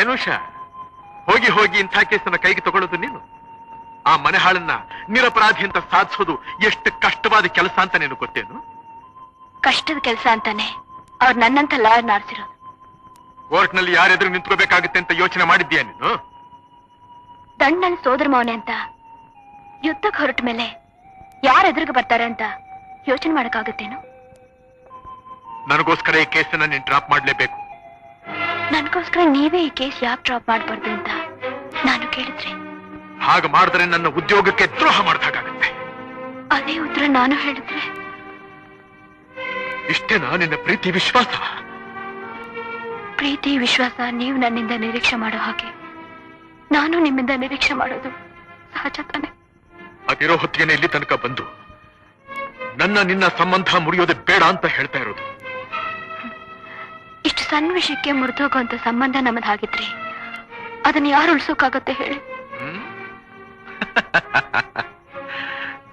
ಏನು ಉಷಾ, ಹೋಗಿ ಹೋಗಿ ಇಂಥ ಕೇಸನ್ನ ಕೈಗೆ ತಗೊಳ್ಳೋದು ನೀನು? ಆ ಮನೆ ಹಾಳನ್ನ ನಿರಪರಾಧಿ ಅಂತ ಸಾಧಿಸೋದು ಎಷ್ಟು ಕಷ್ಟವಾದ ಕೆಲಸ ಅಂತ ನೀನು ಗೊತ್ತೇನು? ಕಷ್ಟದ ಕೆಲಸ ಅಂತಾನೆ ಅವ್ರು ನನ್ನಂತ ಲಾಯರ್ ನಾರ್ಸಿರೋದು. ಕೋರ್ಟ್ನಲ್ಲಿ ಯಾರೆದುರು ನಿಂತ್ಕೋಬೇಕಾಗುತ್ತೆ ಅಂತ ಯೋಚನೆ ಮಾಡಿದ್ಯಾ ನೀನು? ದಂಡನ ಸೋದರ ಮೌನೆ ಅಂತ ಯುದ್ಧಕ್ಕೆ ಹೊರಟ ಮೇಲೆ ಯಾರೆದುರಿಗೆ ಬರ್ತಾರೆ ಅಂತ ಯೋಚನೆ ಮಾಡಕ್ಕಾಗತ್ತೇನು? ನನಗೋಸ್ಕರ ಈ ಕೇಸನ್ನ ನೀನು ಡ್ರಾಪ್ ಮಾಡ್ಲೇಬೇಕು. ನನ್ಗೋಸ್ಕರ ನೀವೇ ಈ ಕೇಸ್ ಯಾಕೆ ಡ್ರಾಪ್ ಮಾಡಬಾರ್ದು ಅಂತ ನಾನು ಕೇಳಿದ್ರೆ? ಹಾಗೆ ಮಾಡಿದ್ರೆ ನನ್ನ ಉದ್ಯೋಗಕ್ಕೆ ದ್ರೋಹ ಮಾಡಿದಾಗತ್ತೆ. ಅದೇ ಉತ್ತರ ನಾನು ಹೇಳಿದ್ರೆ? ಇಷ್ಟೇನಾ ನಿನ್ನ ಪ್ರೀತಿ ವಿಶ್ವಾಸ? ಪ್ರೀತಿ ವಿಶ್ವಾಸ ನೀವು ನನ್ನಿಂದ ನಿರೀಕ್ಷೆ ಮಾಡೋ ಹಾಗೆ ನಾನು ನಿಮ್ಮಿಂದ ನಿರೀಕ್ಷೆ ಮಾಡೋದು ಸಹಜ ತಾನೆ? ಅದಿರೋ ಹೊತ್ತಿಗೆ ಇಲ್ಲಿ ತನಕ ಬಂದು ನಿನ್ನ ಸಂಬಂಧ ಮುರಿಯೋದೇ ಬೇಡ ಅಂತ ಹೇಳ್ತಾ ಇರೋದು. ಇಷ್ಟು ಸಣ್ಣ ವಿಷಯಕ್ಕೆ ಮುರಿದೋಗುವಂತ ಸಂಬಂಧ ನಮ್ಮದಾಗಿದ್ರೆ ಅದನ್ನ ಯಾರು ಉಳಿಸೋಕಾಗತ್ತೆ ಹೇಳಿ?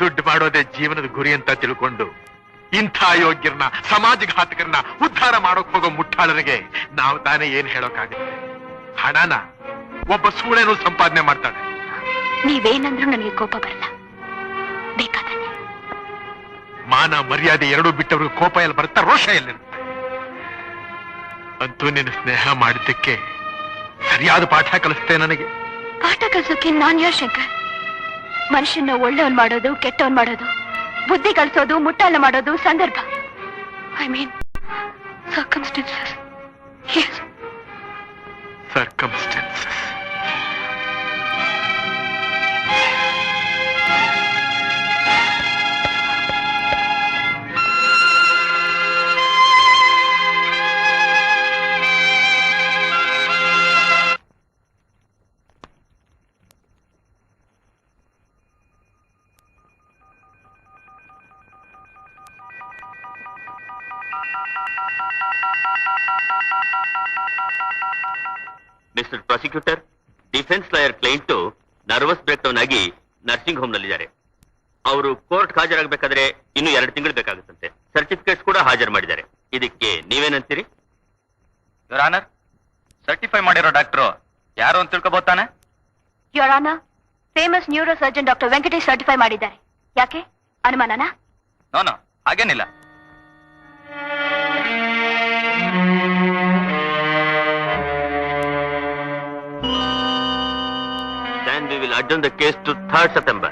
ದುಡ್ಡು ಮಾಡೋದೇ ಜೀವನದ ಗುರಿ ಅಂತ ತಿಳ್ಕೊಂಡು ಇಂಥ ಅಯೋಗ್ಯರನ್ನ ಸಮಾಜಘಾತಕರನ್ನ ಉದ್ಧಾರ ಮಾಡೋಕ್ ಹೋಗೋ ಮುಟ್ಟಾಳರಿಗೆ ನಾವು ತಾನೇ ಏನ್ ಹೇಳೋಕಾಗುತ್ತೆ? ಹಣನ ಒಬ್ಬ ಸೂಳೆನೂ ಸಂಪಾದನೆ ಮಾಡ್ತಾನೆ. ನೀವೇನಂದ್ರೂ ನನಗೆ ಕೋಪ ಬರಲ್ಲ, ಬೇಕಾದನ್ನೇ. ಮಾನ ಮರ್ಯಾದೆ ಎರಡೂ ಬಿಟ್ಟವ್ರಿಗೆ ಕೋಪ ಎಲ್ಲ ಬರುತ್ತಾ? ರೋಷ ಎಲ್ಲಿರುತ್ತೆ? ಅಂತೂ ನಿನ್ನ ಸ್ನೇಹ ಮಾಡಿದ್ದಕ್ಕೆ ಸರಿಯಾದ ಪಾಠ ಕಲಿಸ್ತೇ ನನಗೆ. ಪಾಠ ಕಲಿಸೋಕೆ ನಾನ್ ಯಾರು ಶಂಕರ್? ಮನುಷ್ಯನ ಒಳ್ಳೆಯವನ್ ಮಾಡೋದು, ಕೆಟ್ಟವನ್ ಮಾಡೋದು, ಬುದ್ಧಿ ಕಲಿಸೋದು, ಮುಟ್ಟಾಳ ಮಾಡೋದು ಸಂದರ್ಭ. I mean circumstances. Circumstances. Mister prosecutor, defence lawyer client nervous breakdown ಆಗಿ ನರ್ಸಿಂಗ್ ಹೋಮ್ ನಲ್ಲಿದ್ದಾರೆ. ಅವರು ಕೋರ್ಟ್ ಹಾಜರಾಗಬೇಕಾದ್ರೆ ಇನ್ನು 2 ತಿಂಗಳು ಬೇಕಾಗುತ್ತಂತೆ. ಸರ್ಟಿಫಿಕೇಟ್ಸ್ ಕೂಡ ಹಾಜರು ಮಾಡಿದ್ದಾರೆ. ಇದಕ್ಕೆ ನೀವೇನಂತೀರಿ? ಯುವರ್ ಆನರ್, ಸರ್ಟಿಫೈ ಮಾಡಿರೋ ಡಾಕ್ಟರ್ ಯಾರು ಅಂತ ತಿಳ್ಕೊಬೋತಾನೆ? Your honour, famous neurosurgeon doctor Venkatesh certify ಮಾಡಿದ್ದಾರೆ. ಯಾಕೆ ಅನುಮಾನನಾ? ನೋ, ಹಾಗೇನಿಲ್ಲ. Then we will adjourn the case to 3rd September.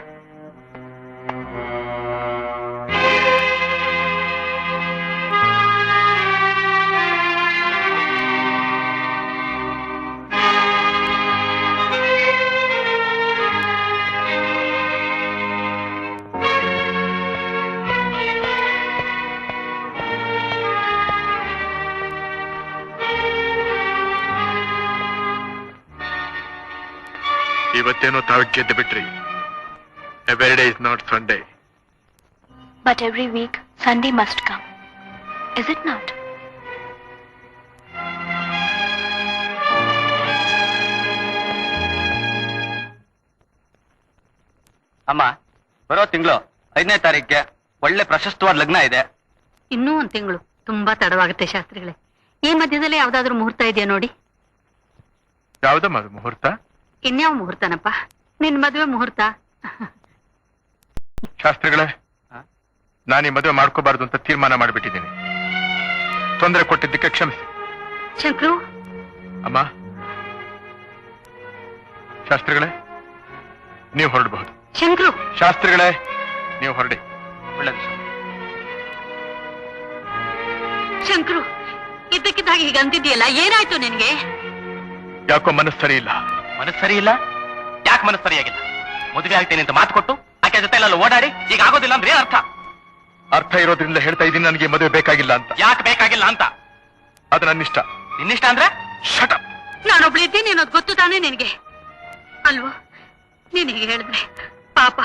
ಇವತ್ತೇನೋ ತಾವು ಗೆದ್ದು ಬಿಟ್ರಿ. Every day is not Sunday. But every week Sunday must come. Is it not? ಅಮ್ಮ, ಬರೋ ತಿಂಗಳು 5ನೇ ತಾರೀಕಿಗೆ ಒಳ್ಳೆ ಪ್ರಶಸ್ತವಾದ ಲಗ್ನ ಇದೆ. ಇನ್ನೂ 1 ತಿಂಗಳು ತುಂಬಾ ತಡವಾಗುತ್ತೆ ಶಾಸ್ತ್ರಿಗಳೇ. ಈ ಮಧ್ಯದಲ್ಲಿ ಯಾವ್ದಾದ್ರು ಮುಹೂರ್ತ ಇದೆಯಾ ನೋಡಿ. ಯಾವ್ದಮ್ಮ ಅದು ಮುಹೂರ್ತ? ಇನ್ಯಾವ ಮುಹೂರ್ತನಪ್ಪ? ನಿನ್ ಮದುವೆ ಮುಹೂರ್ತ. ಶಾಸ್ತ್ರಿಗಳೇ, ನಾನು ಈ ಮದುವೆ ಮಾಡ್ಕೋಬಾರ್ದು ಅಂತ ತೀರ್ಮಾನ ಮಾಡಿಬಿಟ್ಟಿದ್ದೀನಿ. ತೊಂದರೆ ಕೊಟ್ಟಿದ್ದಕ್ಕೆ ಕ್ಷಮಿಸಿ. ಶಂಕ್ರು. ಅಮ್ಮ, ಶಾಸ್ತ್ರಿಗಳೇ ನೀವು ಹೊರಡಬಹುದು. ಶಂಕ್ರು. ಶಾಸ್ತ್ರಿಗಳೇ ನೀವು ಹೊರಡಿ. ಒಳ್ಳೆದು. ಶಂಕ್ರು, ಇದ್ದಕ್ಕಿದ್ದಾಗಿ ಹೀಗೆ ಅಂತಿದ್ಯಲ್ಲ, ಏನಾಯ್ತು ನಿನ್ಗೆ? ಯಾಕೋ ಮನಸ್ಸು ಸರಿ ಇಲ್ಲ. ಮನಸ್ಸು ಸರಿ ಇಲ್ಲ? ಯಾಕೆ ಮನಸ್ಸು ಸರಿಯಾಗಿಲ್ಲ? ಮದುವೆ ಆಗ್ತೇನೆ ಅಂತ ಮಾತು ಕೊಟ್ಟು ಆಕೆ ಜೊತೆ ಎಲ್ಲ ಓಡಾಡಿ ಈಗ ಆಗೋದಿಲ್ಲ ಅಂದ್ರೆ ಏನ್ ಅರ್ಥ? ಅರ್ಥ ಇರೋದ್ರಿಂದ ಹೇಳ್ತಾ ಇದ್ದೀನಿ, ನನಗೆ ಮದುವೆ ಬೇಕಾಗಿಲ್ಲ ಅಂತ. ಯಾಕೆ ಬೇಕಾಗಿಲ್ಲ ಅಂತ? ಅದು ನನ್ನ ಇಷ್ಟ. ನಿನ್ನಿಷ್ಟ ಅಂದ್ರೆ ಶಟ್ ಅಪ್. ನಾನೊಬ್ಳು ಇದ್ದೀನಿ ಅನ್ನೋದು ಗೊತ್ತು ತಾನೇ ನಿನ್ಗೆ ಅಲ್ವೋ? ನೀನ್ ಹೀಗೆ ಹೇಳಿದ್ರೆ ಪಾಪ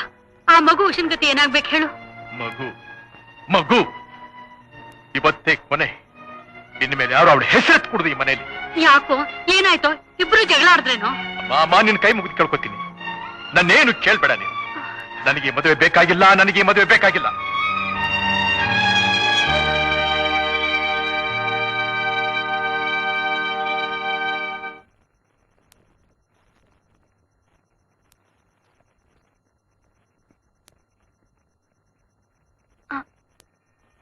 ಆ ಮಗು ಗತಿ ಏನಾಗ್ಬೇಕು ಹೇಳು? ಮಗು ಮಗು ಇವತ್ತೇ ಕೊನೆ. ಇನ್ಮೇಲೆ ಯಾರು ಅವಳ ಹೆಸರೆತ್ತು ಕುಡ್ದು ಈ ಮನೆಯಲ್ಲಿ. ಯಾಕೋ ಏನಾಯ್ತೋ? ಇಬ್ರು ಜಗಳ ಆಡಿದ್ರೇನೋ? ಮಾಮ ನಿನ್ ಕೈ ಮುಗಿದು ಕೇಳ್ಕೊತೀನಿ, ನನ್ನೇನು ಕೇಳ್ಬೇಡ ನೀನು. ನನಗೆ ಮದುವೆ ಬೇಕಾಗಿಲ್ಲ, ನನಗೆ ಮದುವೆ ಬೇಕಾಗಿಲ್ಲ.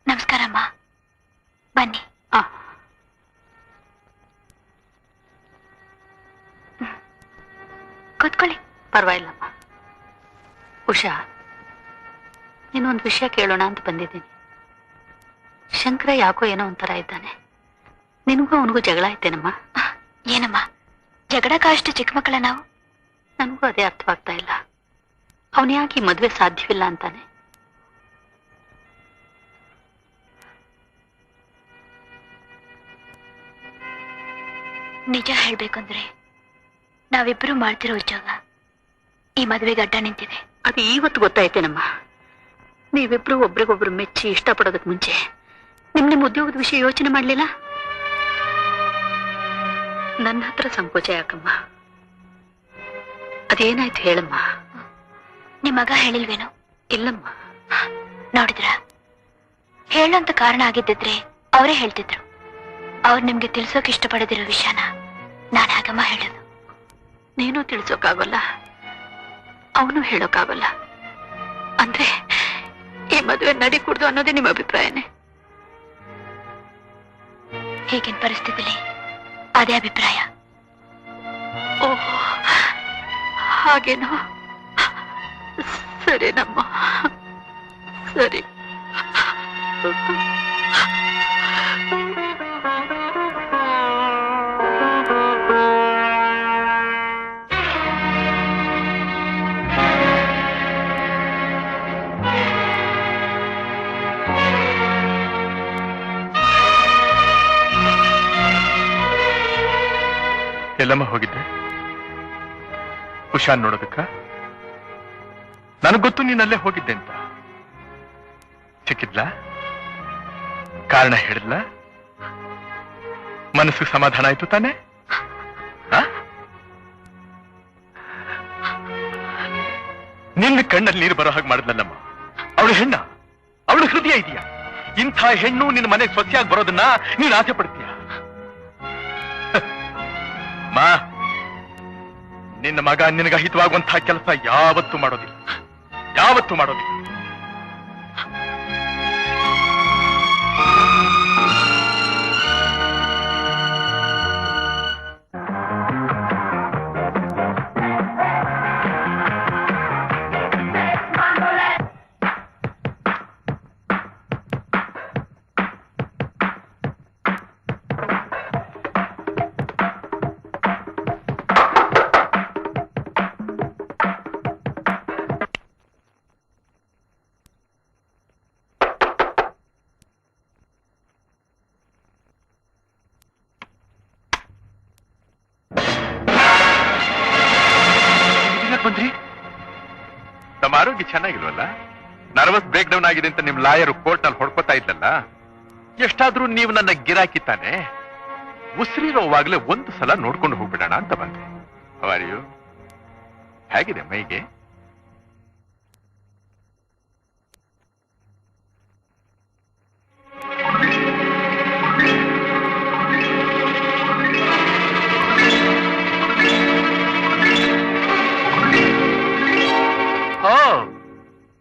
ನಮಸ್ಕಾರಮ್ಮ, ಬನ್ನಿ. ಕೂತ್ಕೊಳ್ಳಿ. ಪರವಾಗಿಲ್ಲಮ್ಮ. ಉಷಾ, ನೀನೊಂದು ವಿಷಯ ಕೇಳೋಣ ಅಂತ ಬಂದಿದ್ದೀನಿ. ಶಂಕರ ಯಾಕೋ ಏನೋ ಒಂಥರ ಇದ್ದಾನೆ. ನಿನಗೂ ಅವನಿಗೂ ಜಗಳ ಆಯ್ತೇನಮ್ಮ? ಏನಮ್ಮ ಜಗಳಕ್ಕ ಅಷ್ಟು ಚಿಕ್ಕ ಮಕ್ಕಳ ನಾವು? ನನಗೂ ಅದೇ ಅರ್ಥವಾಗ್ತಾ ಇಲ್ಲ. ಅವನು ಯಾಕೆ ಈ ಮದುವೆ ಸಾಧ್ಯವಿಲ್ಲ ಅಂತಾನೆ? ನಿಜ ಹೇಳ್ಬೇಕಂದ್ರೆ ನಾವಿಬ್ಬರು ಮಾಡ್ತಿರೋ ಉದ್ಯೋಗ ಈ ಮದುವೆಗೆ ಅಡ್ಡ ನಿಂತಿದೆ. ಅದು ಇವತ್ತು ಗೊತ್ತಾಯ್ತೇನಮ್ಮ. ನೀವಿಬ್ರು ಒಬ್ರಿಗೊಬ್ರು ಮೆಚ್ಚಿ ಇಷ್ಟಪಡೋದಕ್ಕೆ ಮುಂಚೆ ನಿಮ್ಮ ಉದ್ಯೋಗದ ವಿಷಯ ಯೋಚನೆ ಮಾಡ್ಲಿಲ್ಲ? ನನ್ನ ಹತ್ರ ಸಂಕೋಚ ಯಾಕಮ್ಮ? ಅದೇನಾಯ್ತು ಹೇಳಮ್ಮ. ನಿಮ್ಮ ಮಗ ಹೇಳಿಲ್ವೇನೋ? ಇಲ್ಲಮ್ಮ. ನೋಡಿದ್ರ, ಹೇಳೋಂತ ಕಾರಣ ಆಗಿದ್ದಿದ್ರೆ ಅವರೇ ಹೇಳ್ತಿದ್ರು. ಅವ್ರು ನಿಮ್ಗೆ ತಿಳ್ಸೋಕ್ ಇಷ್ಟಪಡದಿರೋ ವಿಷಯನ ನಾನು ಹಾಗಮ್ಮ ಹೇಳೋದು. ನೀನು ತಿಳಿಸೋಕ್ಕಾಗಲ್ಲ, ಅವನು ಹೇಳೋಕ್ಕಾಗಲ್ಲ ಅಂದ್ರೆ ಈ ಮದುವೆ ನಡಿ ಕುಡ್ದು ಅನ್ನೋದೇ ನಿಮ್ಮ ಅಭಿಪ್ರಾಯನೇ? ಹೀಗಿನ ಪರಿಸ್ಥಿತಿಲಿ ಅದೇ ಅಭಿಪ್ರಾಯ. ಓಹ್, ಹಾಗೇನೋ? ಸರಿನಮ್ಮ, ಸರಿ. ಎಲ್ಲಮ್ಮ ಹೋಗಿದ್ದೆ? ಉಷಾನ್ ನೋಡೋದಕ್ಕ? ನನಗ್ ಗೊತ್ತು ನೀನಲ್ಲೇ ಹೋಗಿದ್ದೆ ಅಂತ. ಸಿಕ್ಕಿದ್ಲಾ? ಕಾರಣ ಹೇಳಿದ್ಲ? ಮನಸ್ಸಿಗೆ ಸಮಾಧಾನ ಆಯ್ತು ತಾನೆ? ನಿನ್ನ ಕಣ್ಣಲ್ಲಿ ನೀರು ಬರೋ ಹಾಗೆ ಮಾಡಿದ್ಲಲ್ಲಮ್ಮ. ಅವಳು ಹೆಣ್ಣ, ಅವಳು ಹೃದಯ ಇದೆಯಾ? ಇಂಥ ಹೆಣ್ಣು ನಿನ್ನ ಮನೆಗೆ ಸ್ವಚ್ಛಾಗಿ ಬರೋದನ್ನ ನೀನ್ ಆಸೆ ಪಡ್ತೀಯ? ಮಾ, ನಿನ್ನ ಮಗ ನಿನಗ ಹಿತವಾಗುವಂತಹ ಕೆಲಸ ಯಾವತ್ತೂ ಮಾಡೋದಿಲ್ಲ, ಯಾವತ್ತೂ ಮಾಡೋದಿಲ್ಲ. ಬಂದ್ರಿ? ತಮ್ಮ ಆರೋಗ್ಯ ಚೆನ್ನಾಗಿಲ್ವಲ್ಲ? ನರ್ವಸ್ ಬ್ರೇಕ್ ಡೌನ್ ಆಗಿದೆ ಅಂತ ನಿಮ್ ಲಾಯರ್ ಕೋರ್ಟ್ ನಲ್ಲಿ ಹೊಡ್ಕೋತಾ ಇದ್ದಲ್ಲ. ಎಷ್ಟಾದ್ರೂ ನೀವು ನನ್ನ ಗಿರಾಕಿ ತಾನೆ. ಉಸಿರಿರೋವಾಗ್ಲೇ ಒಂದು ಸಲ ನೋಡ್ಕೊಂಡು ಹೋಗ್ಬಿಡೋಣ ಅಂತ ಬಂದೆ. ಹವಾರಿಯು ಹೇಗಿದೆ ಮೈಗೆ?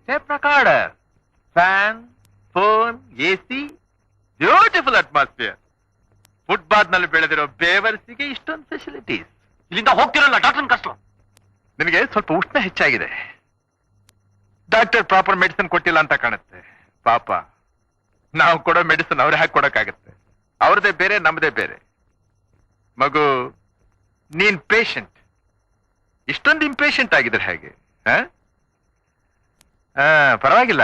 Tape recorder, fan, atmosphere. Footpath ನಲ್ಲಿ ಬೆಳೆದಿರೋ ಬೇವರ್ಸಿಗೆ ಇಷ್ಟೊಂದು ಫೆಸಿಲಿಟೀಸ್. ಇಲ್ಲಿಂದ ಹೋಗ್ತಿರಲ್ಲ ಡಾಕ್ಟರ್ ಕಷ್ಟ. ನಿನಗೆ ಸ್ವಲ್ಪ ಉಷ್ಣ ಹೆಚ್ಚಾಗಿದೆ. ಡಾಕ್ಟರ್ ಪ್ರಾಪರ್ ಮೆಡಿಸಿನ್ ಕೊಟ್ಟಿಲ್ಲ ಅಂತ ಕಾಣುತ್ತೆ. ಪಾಪ, ನಾವು ಕೊಡೋ ಮೆಡಿಸಿನ್ ಅವ್ರೇ ಹಾಕಿ ಕೊಡಕ್ಕಾಗತ್ತೆ. ಅವ್ರದೇ ಬೇರೆ, ನಮ್ಮದೇ ಬೇರೆ. ಮಗು, ನೀನ್ ಪೇಷಂಟ್, ಇಷ್ಟೊಂದು ಇಂಪೇಷಂಟ್ ಆಗಿದ್ರೆ ಹೇಗೆ? ಪರವಾಗಿಲ್ಲ.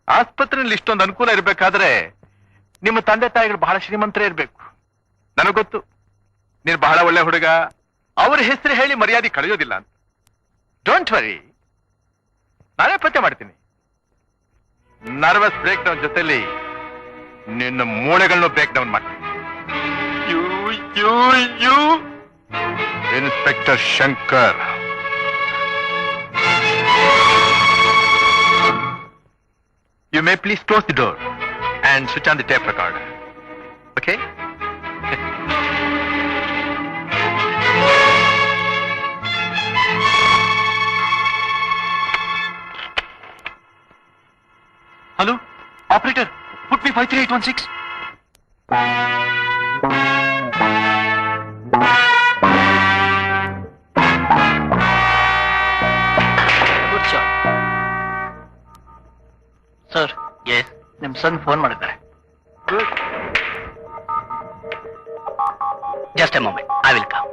ಆಸ್ಪತ್ರೆಯಲ್ಲಿ ಇಷ್ಟೊಂದು ಅನುಕೂಲ ಇರಬೇಕಾದ್ರೆ ನಿಮ್ಮ ತಂದೆ ತಾಯಿಗಳು ಬಹಳ ಶ್ರೀಮಂತರೇ ಇರಬೇಕು. ನನಗೊತ್ತು, ನೀನು ಬಹಳ ಒಳ್ಳೆ ಹುಡುಗ, ಅವ್ರ ಹೆಸರು ಹೇಳಿ ಮರ್ಯಾದೆ ಕಳೆಯೋದಿಲ್ಲ ಅಂತ. ಡೋಂಟ್ ವರಿ, ನಾನೇ ಪತ್ತೆ ಮಾಡ್ತೀನಿ. ನರ್ವಸ್ ಬ್ರೇಕ್ ಡೌನ್ ಜೊತೆಲಿ ನಿನ್ನ ಮೂಳೆಗಳನ್ನು ಬ್ರೇಕ್ ಡೌನ್ ಮಾಡ್ತೀನಿ. Inspector Shankar, you may please close the door and switch on the tape recorder. Okay? Hello? Operator, put me 53816. Good shot. Sir, yes, ನಿಮ್ ಸನ್ ಫೋನ್ ಮಾಡಿದ್ದಾರೆ. Just a moment, I will come.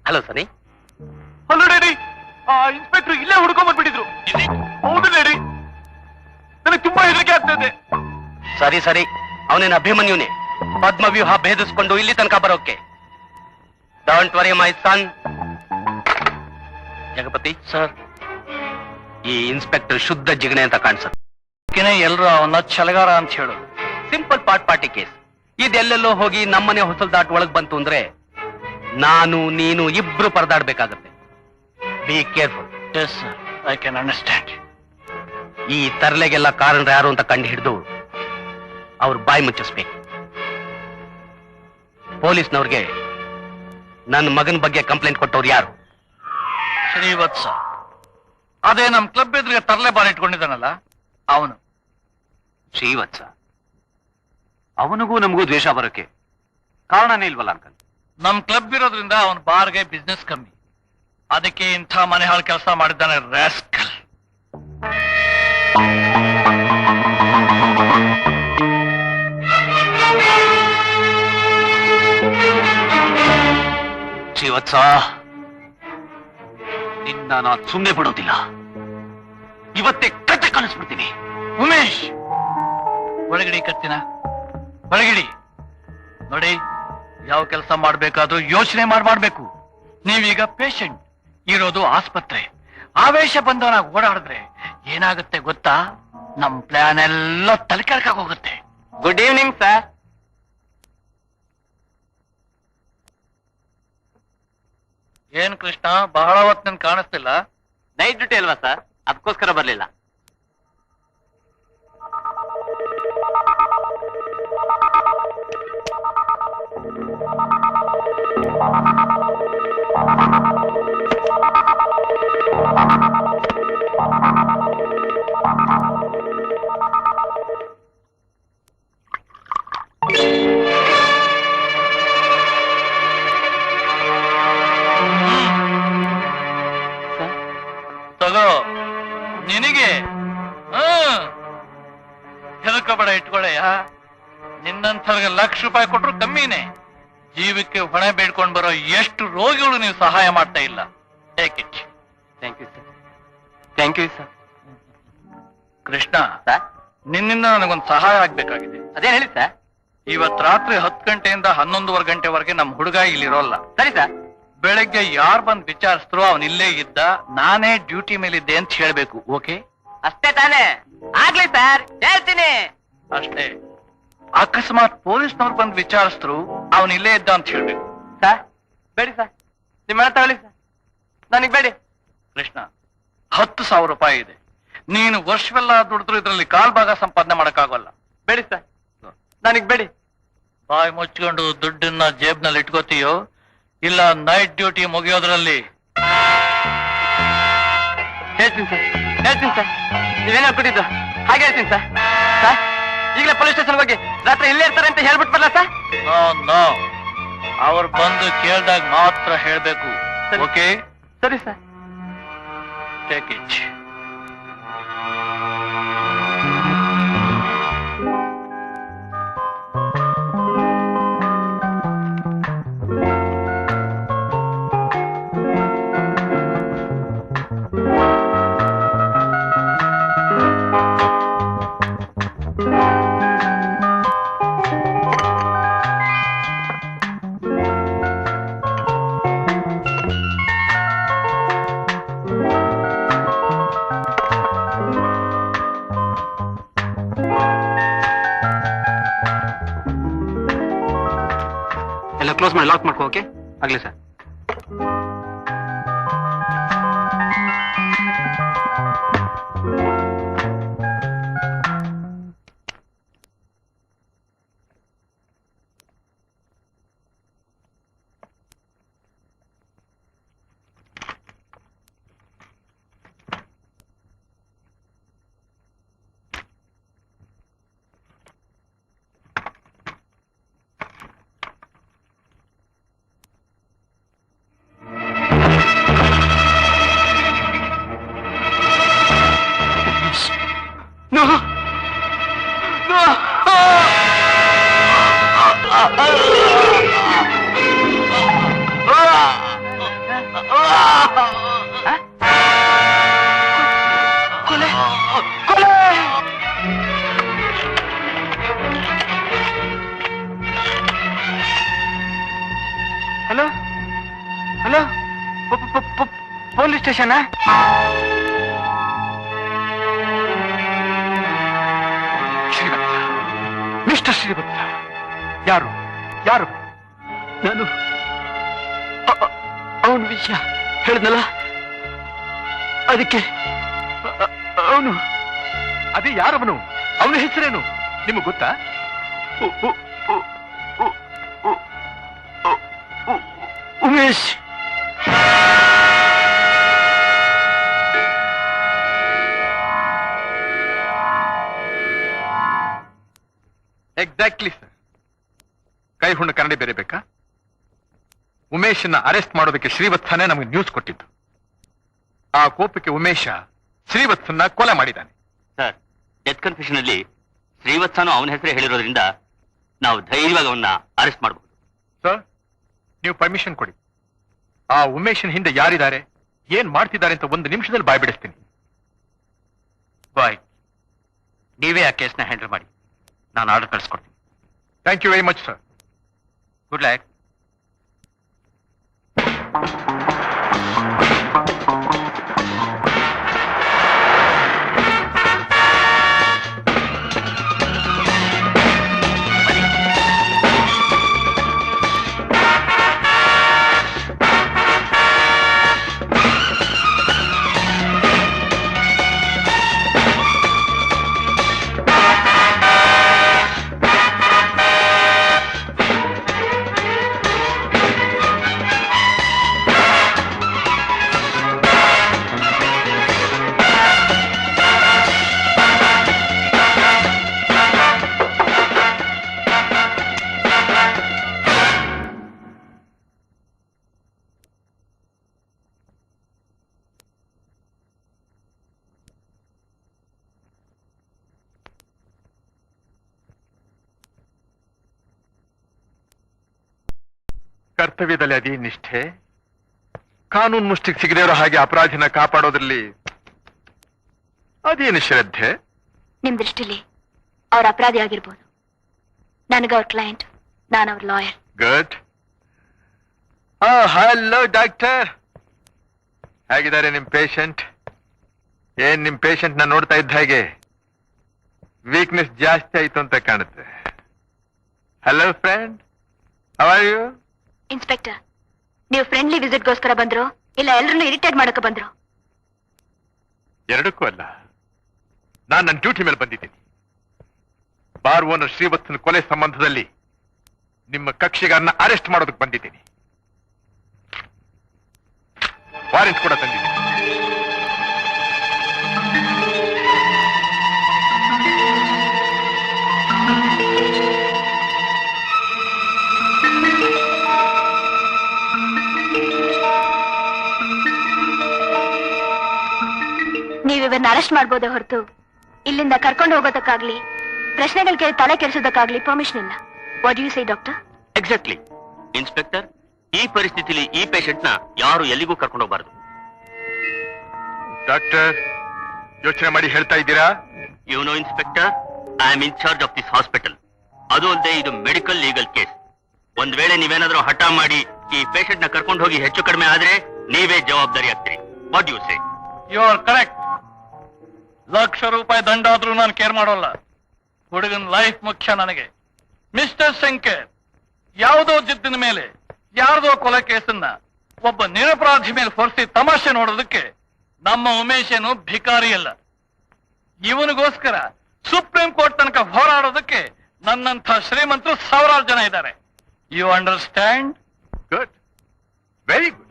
Hello Sunny. Hello daddy, inspector ಇಲ್ಲೇ ಹುಡ್ಕೊಂಡ್ ಬಂದ್ಬಿಟ್ಟಿದ್ರು. ಹೌದು daddy, ನನಗೆ ತುಂಬಾ ಹೆದರಿಕೆ ಆಗ್ತದೆ. ಸರಿ ಸರಿ, ಅವನೇನು ಅಭಿಮನ್ಯುನೇ ಪದ್ಮವ್ಯೂಹ ಭೇದಿಸ್ಕೊಂಡು ಇಲ್ಲಿ ತನಕ ಬರೋಕೆ. Don't worry my son. Jagapati sir, ಈ ಇನ್ಸ್ಪೆಕ್ಟರ್ ಶುದ್ಧ ಜಿಗಣೆ ಅಂತ ಕಾಣಿಸುತ್ತೆ. ಎಲ್ಲರೂ ಅವನ ಛಲಗಾರ ಅಂತ ಹೇಳೋದು. Simple party case. ಇದೆಲ್ಲೆಲ್ಲೋ ಹೋಗಿ ನಮ್ಮನೆ ಹೊಸಲ್ ದಾಟ್ ಒಳಗ್ ಬಂತು ಅಂದ್ರೆ ನಾನು ನೀನು ಇಬ್ರು ಪರದಾಡ್ಬೇಕಾಗತ್ತೆ. Be careful. Yes sir, I can understand. ಈ ತರಲೆಗೆಲ್ಲ ಕಾರಣ ಯಾರು ಅಂತ ಕಂಡು ಹಿಡಿದು ಅವ್ರ ಬಾಯಿ ಮುಚ್ಚಿಸ್ಬೇಕು. ಪೊಲೀಸ್ನವ್ರಿಗೆ ನನ್ನ ಮಗನ ಬಗ್ಗೆ ಕಂಪ್ಲೇಂಟ್ ಕೊಟ್ಟವ್ರು ಯಾರು? ಶ್ರೀವತ್ಸ. ಅದೇ ನಮ್ ಕ್ಲಬ್ ಎದುರಿಗೆ ತರಲೆ ಬಾರ್ ಇಟ್ಕೊಂಡಿದ್ದಾನಲ್ಲ ಅವನು. ಶ್ರೀವತ್ಸ, ಅವನಿಗೂ ನಮಗೂ ದ್ವೇಷ ಬರೋಕೆ ಕಾರಣನೇ ಇಲ್ವಲ್ಲ ಅಂಕಲ್? ನಮ್ ಕ್ಲಬ್ ಇರೋದ್ರಿಂದ ಅವನ ಬಾರ್ಗೆ ಬಿಸ್ನೆಸ್ ಕಮ್ಮಿ. ಅದಕ್ಕೆ ಇಂಥ ಮನೆ ಹಾಳು ಕೆಲಸ ಮಾಡಿದ್ದಾನೆ ರಾಸ್ಕಲ್. ಶ್ರೀವತ್ಸ, ನಿನ್ನ ನಾನು ಸುಮ್ಮನೆ ಬಿಡೋದಿಲ್ಲ. ಇವತ್ತೇ ಕತ್ತೆ ಕಾಣಿಸ್ಬಿಡ್ತೀನಿ. ಉಮೇಶ್, ಒಳಗಡೆ ಕತ್ತಿನ ಒಳಗಿಡಿ. ನೋಡಿ, ಯಾವ ಕೆಲಸ ಮಾಡ್ಬೇಕಾದ್ರೂ ಯೋಚನೆ ಮಾಡ್ಬೇಕು. ನೀವೀಗ ಪೇಷಂಟ್, ಇರೋದು ಆಸ್ಪತ್ರೆ. ಆವೇಶ ಬಂದವನಾಗ ಓಡಾಡಿದ್ರೆ ಏನಾಗುತ್ತೆ ಗೊತ್ತಾ? ನಮ್ ಪ್ಲಾನ್ ಎಲ್ಲ ತಲೆಕೆಳಕಾಗ ಹೋಗುತ್ತೆ. Good evening sir. ಏನ್ ಕೃಷ್ಣ, ಬಹಳ ಹೊತ್ತು ನನ್ ಕಾಣಿಸ್ತಿಲ್ಲ. ನೈಟ್ ಡ್ಯೂಟಿ ಅಲ್ವಾ ಸರ್, ಅದಕ್ಕೋಸ್ಕರ ಬರ್ಲಿಲ್ಲ. ತಗೋ ನಿನಗೆ. ಹೆದರ್ಕೋಬೇಡ, ಇಟ್ಕೊಳ್ಳಯ್ಯ. ನಿನ್ನಂಥವ್ರಿಗೆ ₹1,00,000 ಕೊಟ್ರು ಕಮ್ಮಿನೇ. ಜೀವಕ್ಕೆ ಹೊಣೆ ಬೇಡ್ಕೊಂಡು ಬರೋ ಎಷ್ಟು ರೋಗಿಗಳು ನೀವು ಸಹಾಯ ಮಾಡ್ತಾ ಇಲ್ಲ. Take it. Thank you sir. Thank you sir. Krishna, ನಿನ್ನಿಂದ ನನಗೊಂದು ಸಹಾಯ ಆಗ್ಬೇಕಾಗಿದೆ. ಅದೇನ್ ಹೇಳಿ ಸರ್. ಇವತ್ ರಾತ್ರಿ 10 ಗಂಟೆಯಿಂದ 11 ಗಂಟೆವರೆಗೆ ನಮ್ ಹುಡುಗ ಇಲ್ಲಿರೋಲ್ಲ. ಸರಿ ಸರ್. ಬೆಳಗ್ಗೆ ಯಾರು ಬಂದು ವಿಚಾರಿಸಿದ್ರು ಅವನ್ ಇಲ್ಲೇ ಇದ್ದ, ನಾನೇ ಡ್ಯೂಟಿ ಮೇಲಿದ್ದೆ ಅಂತ ಹೇಳ್ಬೇಕು. ಓಕೆ? ಅಷ್ಟೇ ತಾನೇ? ಆಗ್ಲಿ ಸರ್, ಹೇಳ್ತೀನಿ. ಅಷ್ಟೇ. ಅಕಸ್ಮಾತ್ ಪೊಲೀಸ್ನವ್ರು ಬಂದು ವಿಚಾರಿಸಿದ್ರು ಅವನ್ ಇಲ್ಲೇ ಇದ್ದ ಅಂತ ಹೇಳ್ಬೇಕು. ಸರ್ ಬೇಡಿ ಸರ್, ನಿಮ್ಮ ಹಣ ತಗೊಳ್ಳಿ ಸರ್, ನನಗ್ ಬೇಡಿ. ಕೃಷ್ಣ, ₹10,000 ಇದೆ. ನೀನು ವರ್ಷವೆಲ್ಲ ದುಡಿದ್ರು ಇದ್ರಲ್ಲಿ ಕಾಲ್ ಭಾಗ ಸಂಪಾದನೆ ಮಾಡಕ್ಕಾಗಲ್ಲ. ಬೇಡಿ ಸರ್, ನನಗ್ ಬೇಡಿ. ಬಾಯಿ ಮುಚ್ಕೊಂಡು ದುಡ್ಡನ್ನ ಜೇಬ್ನಲ್ಲಿ ಇಟ್ಕೋತೀಯೋ ಇಲ್ಲ ನೈಟ್ ಡ್ಯೂಟಿ ಮುಗಿಯೋದ್ರಲ್ಲಿ? ಹೇಳ್ತೀನಿ ಸರ್ ನೀವೇನೋ ಕೊಟ್ಟಿದ್ದು ಹಾಗೆ ಹೇಳ್ತೀನಿ ಸರ್. ಸರ್ ಈಗಲೇ ಪೊಲೀಸ್ ಸ್ಟೇಷನ್ ಹೋಗಿ ರಾತ್ರಿ ಇಲ್ಲೇ ಇರ್ತಾರೆ ಅಂತ ಹೇಳ್ಬಿಟ್ಟು ಬರಲ್ಲ ಸರ್? ನೋ, ಅವ್ರು ಬಂದು ಕೇಳ್ದಾಗ ಮಾತ್ರ ಹೇಳ್ಬೇಕು. ಓಕೆ? ಸರಿ ಸರ್. Take it. ಎಲ್ಲ ಕ್ಲೋಸ್ ಮಾಡಿ ಲಾಕ್ ಮಾಡ್ಕೋ. ಓಕೆ ಆಗ್ಲಿ sir. Hello hello, police station? Mister Srivatsa, ಯಾರು ಯಾರು? ನಾನು ಅವನ ವಿಷಯ ಹೇಳಿದ್ನಲ್ಲ, ಅದಕ್ಕೆ ಅವನು. ಅದೇ ಯಾರವನು? ಅವನ ಹೆಸರೇನು ನಿಮಗೆ ಗೊತ್ತಾ? ಉಮೇಶ್. Exactly sir. ಕೈ ಹುಣ್ಣು ಕನ್ನಡಿ ಬೇರೆ ಬೇಕಾ? ಉಮೇಶನ್ನ ಅರೆಸ್ಟ್ ಮಾಡೋದಕ್ಕೆ ಶ್ರೀವತ್ಸನೇ ನಮಗೆ ನ್ಯೂಸ್ ಕೊಟ್ಟಿದ್ದು. ಆ ಕೋಪಕ್ಕೆ ಉಮೇಶ ಶ್ರೀವತ್ಸನ್ನ ಕೊಲೆ ಮಾಡಿದ್ದಾನೆ. ಸರ್, ಡೆತ್ ಕನ್ಫೆಷನ್ ಅಲ್ಲಿ ಶ್ರೀವತ್ಸನು ಅವನ ಹೆಸರೇ ಹೇಳಿರೋದ್ರಿಂದ ನಾವು ಧೈರ್ಯವಾಗಿ ಅವನ್ನ ಅರೆಸ್ಟ್ ಮಾಡಬಹುದು. ಸರ್, ನೀವು ಪರ್ಮಿಷನ್ ಕೊಡಿ. ಆ ಉಮೇಶನ್ ಹಿಂದೆ ಯಾರಿದ್ದಾರೆ, ಏನ್ ಮಾಡ್ತಿದ್ದಾರೆ ಅಂತ ಒಂದು ನಿಮಿಷದಲ್ಲಿ ಬಾಯ್ ಬಿಡಿಸ್ತೀನಿ. ಬಾಯ್, ನೀವೇ ಆ ಕೇಸ್ನ ಹ್ಯಾಂಡಲ್ ಮಾಡಿ, ನಾನು ಆರ್ಡರ್ ಕಳಿಸ್ಕೊಡ್ತೀನಿ. Thank you very much sir. Good luck. ಕರ್ತವ್ಯದಲ್ಲಿ ಅದೇ ನಿಷ್ಠೆ, ಕಾನೂನು ಮುಷ್ಟಿಗೆ ಸಿಗದೇರೋ ಹಾಗೆ ಅಪರಾಧಿನ ಕಾಪಾಡೋದ್ರಲ್ಲಿ ಅದೇನು ಶ್ರದ್ಧೆ? ನಿಮ್ ದೃಷ್ಟಿಲಿ ಅವ್ರ ಅಪರಾಧಿ ಆಗಿರ್ಬೋದು, ನನಗ ಅವ್ರ ಕ್ಲೈಂಟ್, ನಾನು ಅವ್ರ ಲಾಯರ್. ಗುಡ್. ಹಲೋ ಡಾಕ್ಟರ್, ಹೇಗಿದ್ದಾರೆ ನಿಮ್ ಪೇಷಂಟ್? ಏನ್ ನಿಮ್ ಪೇಷಂಟ್ ನ ನೋಡ್ತಾ ಇದ್ದ ಹಾಗೆ ವೀಕ್ನೆಸ್ ಜಾಸ್ತಿ ಆಯ್ತು ಅಂತ ಕಾಣುತ್ತೆ. Hello friend, how are you? Inspector, ನೀವು ಫ್ರೆಂಡ್ಲಿ ವಿಸಿಟ್ಗೋಸ್ಕರ ಬಂದ್ರು ಇಲ್ಲ ಎಲ್ಲರನ್ನು ಇರಿಟೇಟ್ ಮಾಡಕ್ಕೆ ಬಂದ್ರು? ಎರಡಕ್ಕೂ ಅಲ್ಲ, ನಾನು ನನ್ನ ಡ್ಯೂಟಿ ಮೇಲೆ ಬಂದಿದ್ದೀನಿ. ಬಾರ್ ಓನರ್ ಶ್ರೀವತ್ಸನ ಕೊಲೆ ಸಂಬಂಧದಲ್ಲಿ ನಿಮ್ಮ ಕಕ್ಷಿಗಾರನ ಅರೆಸ್ಟ್ ಮಾಡೋದಕ್ಕೆ ಬಂದಿದ್ದೀನಿ. ವಾರೆಂಟ್ ಕೂಡ ತಂದಿದ್ದೀನಿ. ನೀವಿವನ್ನ ಅರೆಸ್ಟ್ ಮಾಡ್ಬೋದೇ ಹೊರತು ಇಲ್ಲಿಂದ ಕರ್ಕೊಂಡು ಹೋಗೋದಕ್ಕಾಗ್ಲಿ ಪ್ರಶ್ನೆಗಳು ಕೇಳಿ ತಲೆ ಕೆಡಿಸೋದಕ್ಕಾಗ್ಲಿ ಪರ್ಮಿಷನ್ ಇಲ್ಲ. What you say doctor? Exactly. Inspector, ಈ ಪರಿಸ್ಥಿತಿಲಿ ಈ ಪೇಷಂಟ್ ನ ಯಾರು ಎಲ್ಲಿಗೂ ಕರ್ಕೊಂಡು ಹೋಗಬಾರದು. ಡಾಕ್ಟರ್, ಯೋಚನೆ ಮಾಡಿ ಹೇಳ್ತಾ ಇದ್ದೀರಾ? You know inspector, I am in charge of this hospital. ಅದು ಅಲ್ಲದೆ ಇದು ಮೆಡಿಕಲ್ ಲೀಗಲ್ ಕೇಸ್. ಒಂದ್ ವೇಳೆ ನೀವೇನಾದ್ರೂ ಹಠ ಮಾಡಿ ಈ ಪೇಷಂಟ್ ನ ಕರ್ಕೊಂಡು ಹೋಗಿ ಹೆಚ್ಚು ಕಡಿಮೆ ಆದ್ರೆ ನೀವೇ ಜವಾಬ್ದಾರಿ ಆಗ್ತೀರಿ. What you say? You are correct. ₹1,00,000 ದಂಡ ಆದ್ರೂ ನಾನು ಕೇರ್ ಮಾಡೋಲ್ಲ. ಹುಡುಗನ ಲೈಫ್ ಮುಖ್ಯ ನನಗೆ. ಮಿಸ್ಟರ್ ಶಂಕರ್, ಯಾವುದೋ ಜಿದ್ದಿನ ಮೇಲೆ ಯಾರ್ದೋ ಕೊಲೆ ಕೇಸನ್ನ ಒಬ್ಬ ನಿರಪರಾಧಿ ಮೇಲೆ ಹೊರಿಸಿ ತಮಾಷೆ ನೋಡೋದಕ್ಕೆ ನಮ್ಮ ಉಮೇಶ್ ಏನು ಭಿಕಾರಿ ಅಲ್ಲ. ಇವನಿಗೋಸ್ಕರ ಸುಪ್ರೀಂ ಕೋರ್ಟ್ ತನಕ ಹೋರಾಡೋದಕ್ಕೆ ನನ್ನಂಥ ಶ್ರೀಮಂತರು ಸಾವಿರಾರು ಜನ ಇದ್ದಾರೆ. You understand? Good, very good.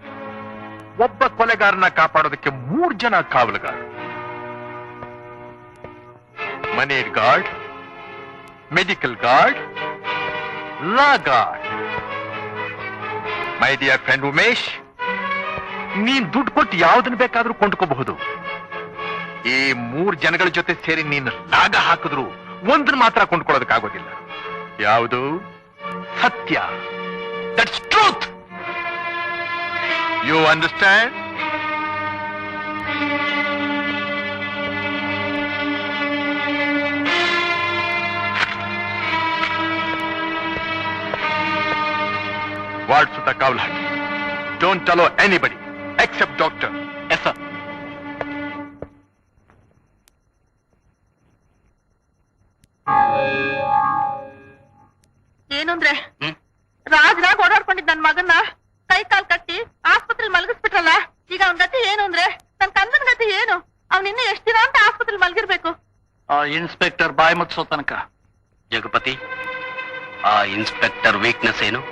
ಒಬ್ಬ ಕೊಲೆಗಾರನ ಕಾಪಾಡೋದಕ್ಕೆ 3 ಜನ ಕಾವಲುಗಾರರು. ಮನೆ guard, medical guard, law guard. My dear friend Umesh, ನೀನ್ ದುಡ್ಡು ಕೊಟ್ಟು ಯಾವ್ದನ್ನ ಬೇಕಾದ್ರೂ ಕೊಂಡ್ಕೋಬಹುದು. ಈ 3 ಜನಗಳ ಜೊತೆ ಸೇರಿ ನೀನು ಲಾಗ ಹಾಕಿದ್ರು ಒಂದನ್ನ ಮಾತ್ರ ಕೊಂಡ್ಕೊಳ್ಳೋದಕ್ಕಾಗೋದಿಲ್ಲ. ಯಾವುದು? ಸತ್ಯ. That's truth. You understand? Ward ಸುತ್ತ ಕಾವಲು ಹಾಕಿ. Don't allow anybody except doctor. Yes sir. ಏನು ಅಂದ್ರೆ ರಾಜರಾಗ್ ಓಡಾಡ್ಕೊಂಡಿದ್ ನನ್ ಮಗನ್ನ ಕೈ ಕಾಲ್ ಕಟ್ಟಿ ಆಸ್ಪತ್ರೆಲಿ ಮಲಗಿಸ್ಬಿಟ್ರಲ್ಲ. ಈಗ ಅವನ್ ಗತಿ ಏನು ಅಂದ್ರೆ ನನ್ ಕಂದನ್ ಗತಿ ಏನು? ಅವ್ನ ಇನ್ನು ಎಷ್ಟ್ ದಿನ ಅಂತ ಆಸ್ಪತ್ರೆಲಿ ಮಲಗಿರ್ಬೇಕು? ಆ ಇನ್ಸ್ಪೆಕ್ಟರ್ ಬಾಯ್ ಮುಚ್ಚೋ ತನಕ. ಜಗಪತಿ, ಆ ಇನ್ಸ್ಪೆಕ್ಟರ್ ವೀಕ್ನೆಸ್ ಏನು?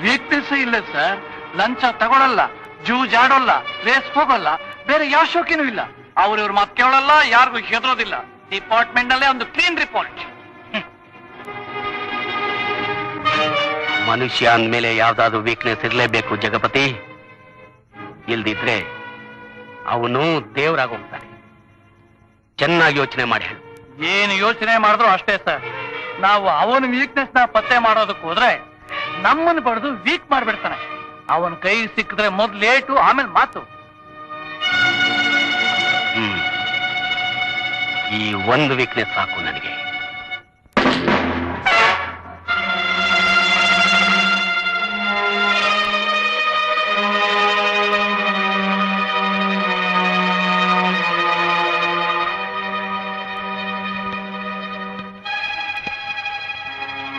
ವೀಕ್ನೆಸ್ ಇಲ್ಲ ಸರ್. ಲಂಚ ತಗೊಳಲ್ಲ, ಜೂಜಾಡೋಲ್ಲ, ರೇಸ್ ಹೋಗಲ್ಲ, ಬೇರೆ ಯಾವ ಶೋಕಿನೂ ಇಲ್ಲ. ಅವ್ರ ಮಾತು ಕೇಳಲ್ಲ, ಯಾರಿಗೂ ಹೆದರೋದಿಲ್ಲ. ಡಿಪಾರ್ಟ್ಮೆಂಟ್ ನಲ್ಲೇ ಒಂದು ಕ್ಲೀನ್ ರಿಪೋರ್ಟ್. ಮನುಷ್ಯ ಅಂದ್ಮೇಲೆ ಯಾವ್ದಾದ್ರು ವೀಕ್ನೆಸ್ ಇರ್ಲೇಬೇಕು ಜಗಪತಿ. ಇಲ್ದಿದ್ರೆ ಅವನು ದೇವರಾಗೋಗ್ತಾನೆ. ಚೆನ್ನಾಗಿ ಯೋಚನೆ ಮಾಡಿ ಹೇಳು. ಏನು ಯೋಚನೆ ಮಾಡಿದ್ರು ಅಷ್ಟೇ ಸರ್. ನಾವು ಅವನ ವೀಕ್ನೆಸ್ ನ ಪತ್ತೆ ಮಾಡೋದಕ್ಕೆ ಹೋದ್ರೆ ನಮ್ಮನ್ನು ಬಡ್ದು ವೀಕ್ ಮಾಡ್ಬಿಡ್ತಾನೆ. ಅವನ ಕೈ ಸಿಕ್ಕಿದ್ರೆ ಮೊದ್ಲು ಲೇಟು, ಆಮೇಲೆ ಮಾತು. ಈ ಒಂದು ವೀಕ್ನೆಸ್ ಸಾಕು ನನಗೆ.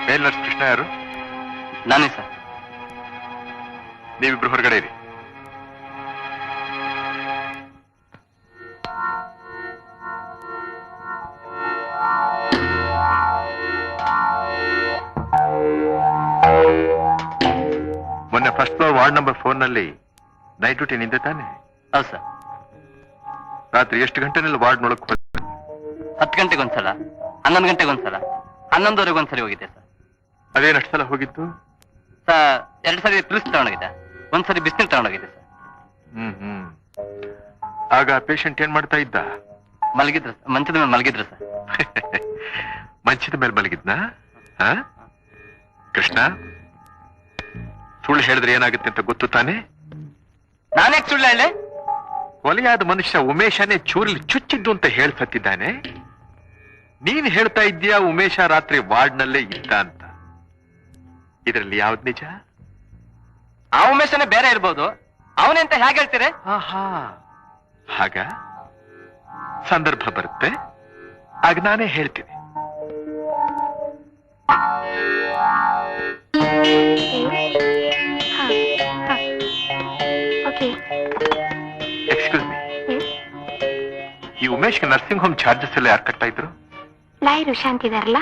ಮೇಲ್ನರ್ಸ್ ಕೃಷ್ಣ ಯಾರು? ನಾನೇ ಸರ್. ನೀವಿಬ್ರು ಹೊರಗಡೆ ಇರಿ. ಮೊನ್ನೆ ಫಸ್ಟ್ ಫ್ಲೋರ್ ವಾರ್ಡ್ ನಂಬರ್ 4 ನಲ್ಲಿ ನೈಟ್ ಡ್ಯೂಟಿ ನಿಂದೆ ತಾನೆ? ಹೌದು ಸರ್. ರಾತ್ರಿ ಎಷ್ಟು ಗಂಟೆನಲ್ಲಿ ವಾರ್ಡ್ ನೋಡಕ್ 10 ಗಂಟೆಗೆ ಒಂದ್ಸಲ, 11 ಗಂಟೆಗೆ ಒಂದ್ಸಲ, 11:15 ಒಂದ್ಸರಿ ಹೋಗಿದ್ದೆ ಸರ್. ಅದೇನು ಅಷ್ಟು ಸಲ ಹೋಗಿದ್ದು? ಸರ್ 2 ಸರಿ ಪಿಲ್ಸ್ ತಗೊಂಡೋಗಿದ್ದೆ, ಒಂದ್ಸರಿ ಬಿಸಿನೀರು ತಗೊಂಡೋಗಿದ್ದೆ ಸರ್. ಆಗ ಪೇಷಂಟ್ ಏನ್ ಮಾಡ್ತಾ ಇದ್ದ? ಮಲಗಿದ್ರು, ಮಂಚದ ಮೇಲೆ ಮಲಗಿದ್ರು ಸರ್. ಮಂಚದ ಮೇಲೆ ಮಲಗಿದ್ನ? ಕೃಷ್ಣ, ಸುಳ್ಳು ಹೇಳಿದ್ರೆ ಏನಾಗುತ್ತೆ ಅಂತ ಗೊತ್ತು ತಾನೆ? ನಾನೇ ಸುಳ್ಳು ಹೇಳಿ? ಕೊಲೆಯಾದ ಮನುಷ್ಯ ಉಮೇಶನೇ ಚೂರಲ್ಲಿ ಚುಚ್ಚಿದ್ದು ಅಂತ ಹೇಳ್ತಿದ್ದಾನೆ. ನೀನ್ ಹೇಳ್ತಾ ಇದ್ದೀಯಾ ಉಮೇಶ ರಾತ್ರಿ ವಾರ್ಡ್ನಲ್ಲೇ ಇದ್ದ ಅಂತ. ಇದರಲ್ಲಿ ಯಾವ್ದು ನಿಜ? ಆ ಉಮೇಶನೇ ಬೇರೆ ಇರ್ಬೋದು, ಅವನೇ ಅಂತ ಹೇಗೆ ಹೇಳ್ತೀರಿ? ಹಾಗ ಸಂದರ್ಭ ಬರುತ್ತೆ, ಆಗ ನಾನೇ ಹೇಳ್ತೀನಿ. ಎಕ್ಸ್ಕ್ಯೂಸ್ ಮೀ, ಈ ಉಮೇಶ್ಗೆ ನರ್ಸಿಂಗ್ ಹೋಮ್ ಚಾರ್ಜಸ್ ಎಲ್ಲ ಯಾರು ಕಟ್ತಾ ಇದ್ರು? ಲಾಯರ್ ಶಾಂತಿ ಇದಾರಲ್ಲ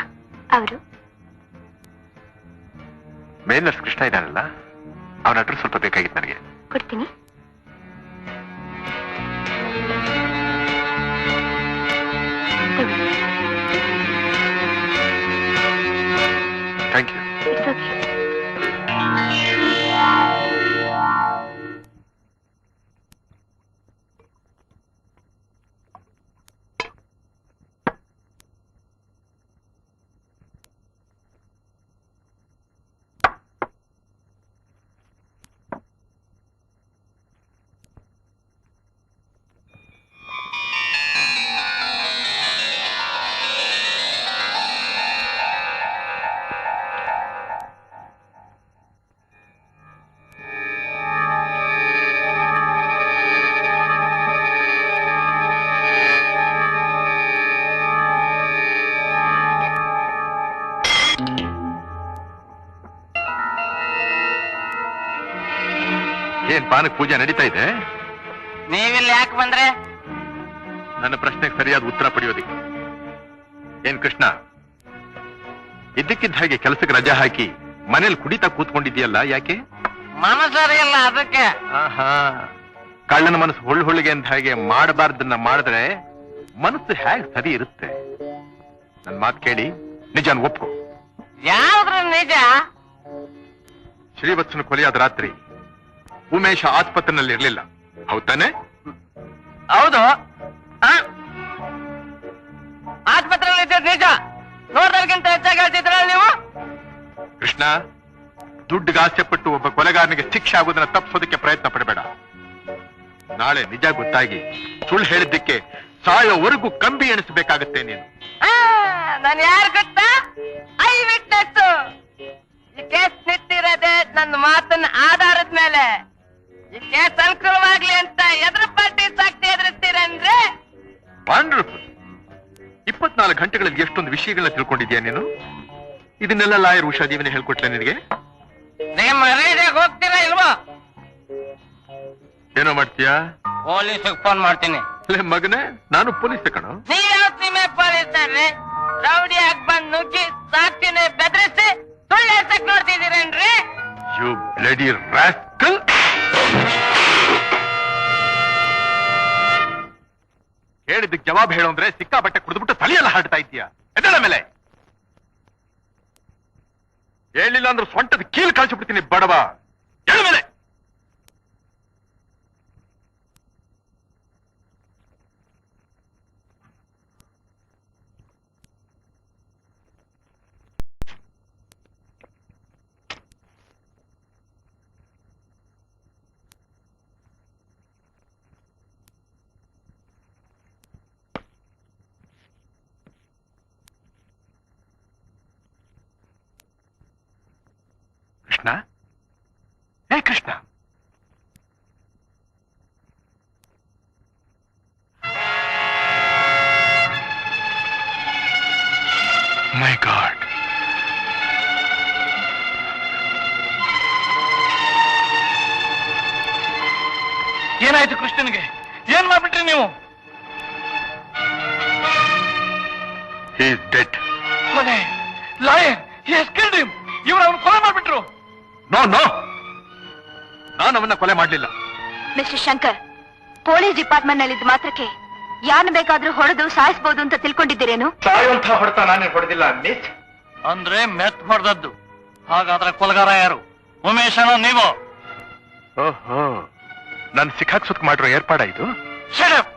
ಅವರು. ಮೇಲ್ ನರ್ಸ್ ಕೃಷ್ಣ ಇದ್ದಾನಲ್ಲ, ಅವನ ಅಡ್ರೆಸ್ ಸ್ವಲ್ಪ ಬೇಕಾಗಿತ್ತು ನನಗೆ. ಕೊಡ್ತೀನಿ. Thank you. It's okay. ಏನ್ ಪಾನಕ್ ಪೂಜೆ ನಡೀತಾ ಇದೆ? ನೀವಿಲ್ಲಿ ಯಾಕೆ ಬಂದ್ರೆ? ನನ್ನ ಪ್ರಶ್ನೆಗೆ ಸರಿಯಾದ ಉತ್ತರ ಪಡೆಯೋದಿಕ್ಕೆ. ಏನ್ ಕೃಷ್ಣ, ಇದ್ದಕ್ಕಿದ್ದ ಹಾಗೆ ಕೆಲಸಕ್ಕೆ ರಜಾ ಹಾಕಿ ಮನೇಲಿ ಕುಡಿತಾ ಕೂತ್ಕೊಂಡಿದ್ಯಲ್ಲ, ಯಾಕೆ? ಮನಸರಿ ಇಲ್ಲ ಅದಕ್ಕೆ. ಆಹಾ, ಕಳ್ಳನ ಮನಸ್ಸು ಹೊಳ್ಳಿಗೆ ಅಂತ ಹಾಗೆ ಮಾಡಬಾರ್ದನ್ನ ಮಾಡಿದ್ರೆ ಮನಸ್ಸು ಹೇಗೆ ಸರಿ ಇರುತ್ತೆ? ನನ್ ಮಾತು ಕೇಳಿ ನಿಜಾನ್ ಒಪ್ಕೊ. ಯಾವ್ದ್ರ ನಿಜ? ಶ್ರೀವತ್ಸನ ಕೊಲೆಯಾದ ರಾತ್ರಿ ಉಮೇಶ ಆಸ್ಪತ್ರೆನಲ್ಲಿ ಇರ್ಲಿಲ್ಲ, ಹೌದಾನೆ? ಹೌದು. ಆಸ್ಪತ್ರೆಯಲ್ಲಿ ಇದ್ದಿದ್ದು ನಿಜ. ನೋಡ್ದಕ್ಕಿಂತ ಹೆಚ್ಚಾಗಿ ಹೇಳ್ತಿದ್ರಲ್ಲ ನೀವು. ಕೃಷ್ಣ, ದುಡ್ಡಿಗೆ ಆಸೆ ಪಟ್ಟು ಒಬ್ಬ ಕೊಲೆಗಾರನಿಗೆ ಶಿಕ್ಷೆ ಆಗೋದನ್ನ ತಪ್ಪಿಸೋದಕ್ಕೆ ಪ್ರಯತ್ನ ಪಡಬೇಡ. ನಾಳೆ ನಿಜ ಗೊತ್ತಾಗಿ ಸುಳ್ಳು ಹೇಳಿದ್ದಕ್ಕೆ ಸಾಯೋವರೆಗೂ ಕಂಬಿ ಎಣಿಸಬೇಕಾಗತ್ತೆ ನೀನು. ನಾನು ಯಾರು ಗೊತ್ತಾ? Eye witness. ಈ ಕೇಸ್ ನಿಂತಿರೋದೆ ನನ್ನ ಮಾತನ್ನ ಆಧಾರದ ಮೇಲೆ. ಈ ಕೇಸ್ ಅನುಕೂಲವಾಗ್ಲಿ ಅಂತ ಎದ್ರ ಪಾರ್ಟಿ ಸಾಕ್ಷಿ ಎದುರಿಸ್ತೀರನ್ರಿ? ವಂಡರ್ಫುಲ್. 24 ಗಂಟೆಗಳಲ್ಲಿ ಎಷ್ಟೊಂದು ವಿಷಯಗಳನ್ನ ತಿಳ್ಕೊಂಡಿದ್ಯಾ ನೀನು? ಇದನ್ನೆಲ್ಲ ಲಾಯರ್ ಉಷಾ ಜೀವನ ಹೇಳ್ಕೊಟ್ಲೆ ನಿನಗೆ? ನಿಮ್ಮ ರೀಡಿಯಾಗ ಹೋಗ್ತೀರಾ ಇಲ್ವಾ? ಏನೋ ಮಾಡ್ತೀಯಾ? ಪೊಲೀಸಿಗೆ ಫೋನ್ ಮಾಡ್ತೀನಿ. ಮಗನೇ, ನಾನು ಪೊಲೀಸ್ ಕಣೋ. ನೀವ್ ಯಾವ ಸೀಮೆ ಪೊಲೀಸರ್ರಿ? ರೌಡಿ ಆಗಿ ಬಂದ್ ನುಗ್ಗಿ ಸಾಕ್ಷಿನ ಬೆದರಿಸಿ ಸುಳ್ಳು ಹೇಳ್ಸಕ್ ನೋಡ್ತಿದ್ದೀರೇನ್ರಿ? You bloody rascal. ಹೇಳಿದ್ದಕ್ಕೆ ಜವಾಬ್ ಹೇಳು ಅಂದ್ರೆ ಸಿಕ್ಕಾಬಟ್ಟೆ ಕುಡಿದ್ಬಿಟ್ಟು ತಲೆಯೆಲ್ಲ ಹಾಡ್ತಾ ಇದೀಯಾ. ಎದಳ ಮೇಲೆ ಹೇಳಿಲ್ಲ ಅಂದ್ರೆ ಸೊಂಟದ ಕೀಲು ಕಳಿಸ್ಬಿಡ್ತೀನಿ ಬಡವ. ಎಳ ಮೇಲೆ. ಕೃಷ್ಣ, ಹೇ ಕೃಷ್ಣ, ಮೈ ಗಾಡ್. ಏನಾಯ್ತು ಕೃಷ್ಣನ್ಗೆ? ಏನ್ ಮಾಡ್ಬಿಟ್ರಿ ನೀವು? He is dead. ಕೊಲೆ, lawyer, he has killed him. ಇವರು ಅವನು ಕೊಲೆ ಮಾಡ್ಬಿಟ್ರು. ನೋ ನೋ, ನಾನು ಅವನ್ನ ಕೊಲೆ ಮಾಡ್ಲಿಲ್ಲ. ಮಿಸ್ಟರ್ ಶಂಕರ್, ಪೊಲೀಸ್ ಡಿಪಾರ್ಟ್ಮೆಂಟ್ ನಲ್ಲಿ ಇದ್ದ ಮಾತ್ರಕ್ಕೆ ಯಾರು ಬೇಕಾದ್ರೂ ಹೊಡೆದು ಸಾಯಿಸಬಹುದು ಅಂತ ತಿಳ್ಕೊಂಡಿದ್ದೀರೇನು? ಸಾಯುವಂತ ಹೊಡೆತ ನಾನೇ ಹೊಡೆದಿಲ್ಲ ಮಿಸ್. ಅಂದ್ರೆ ಮೆತ್ ಹೊಡೆದದ್ದು. ಹಾಗಾದ್ರೆ ಕೊಲೆಗಾರ ಯಾರು? ಉಮೇಶನ ನೀವು? ಓಹೋ, ನಾನು ಸಿಕ್ಕಾಕ್ಸೋಕ್ ಮಾಡಿರೋ ಏರ್ಪಾಡ ಇದು? Shut up!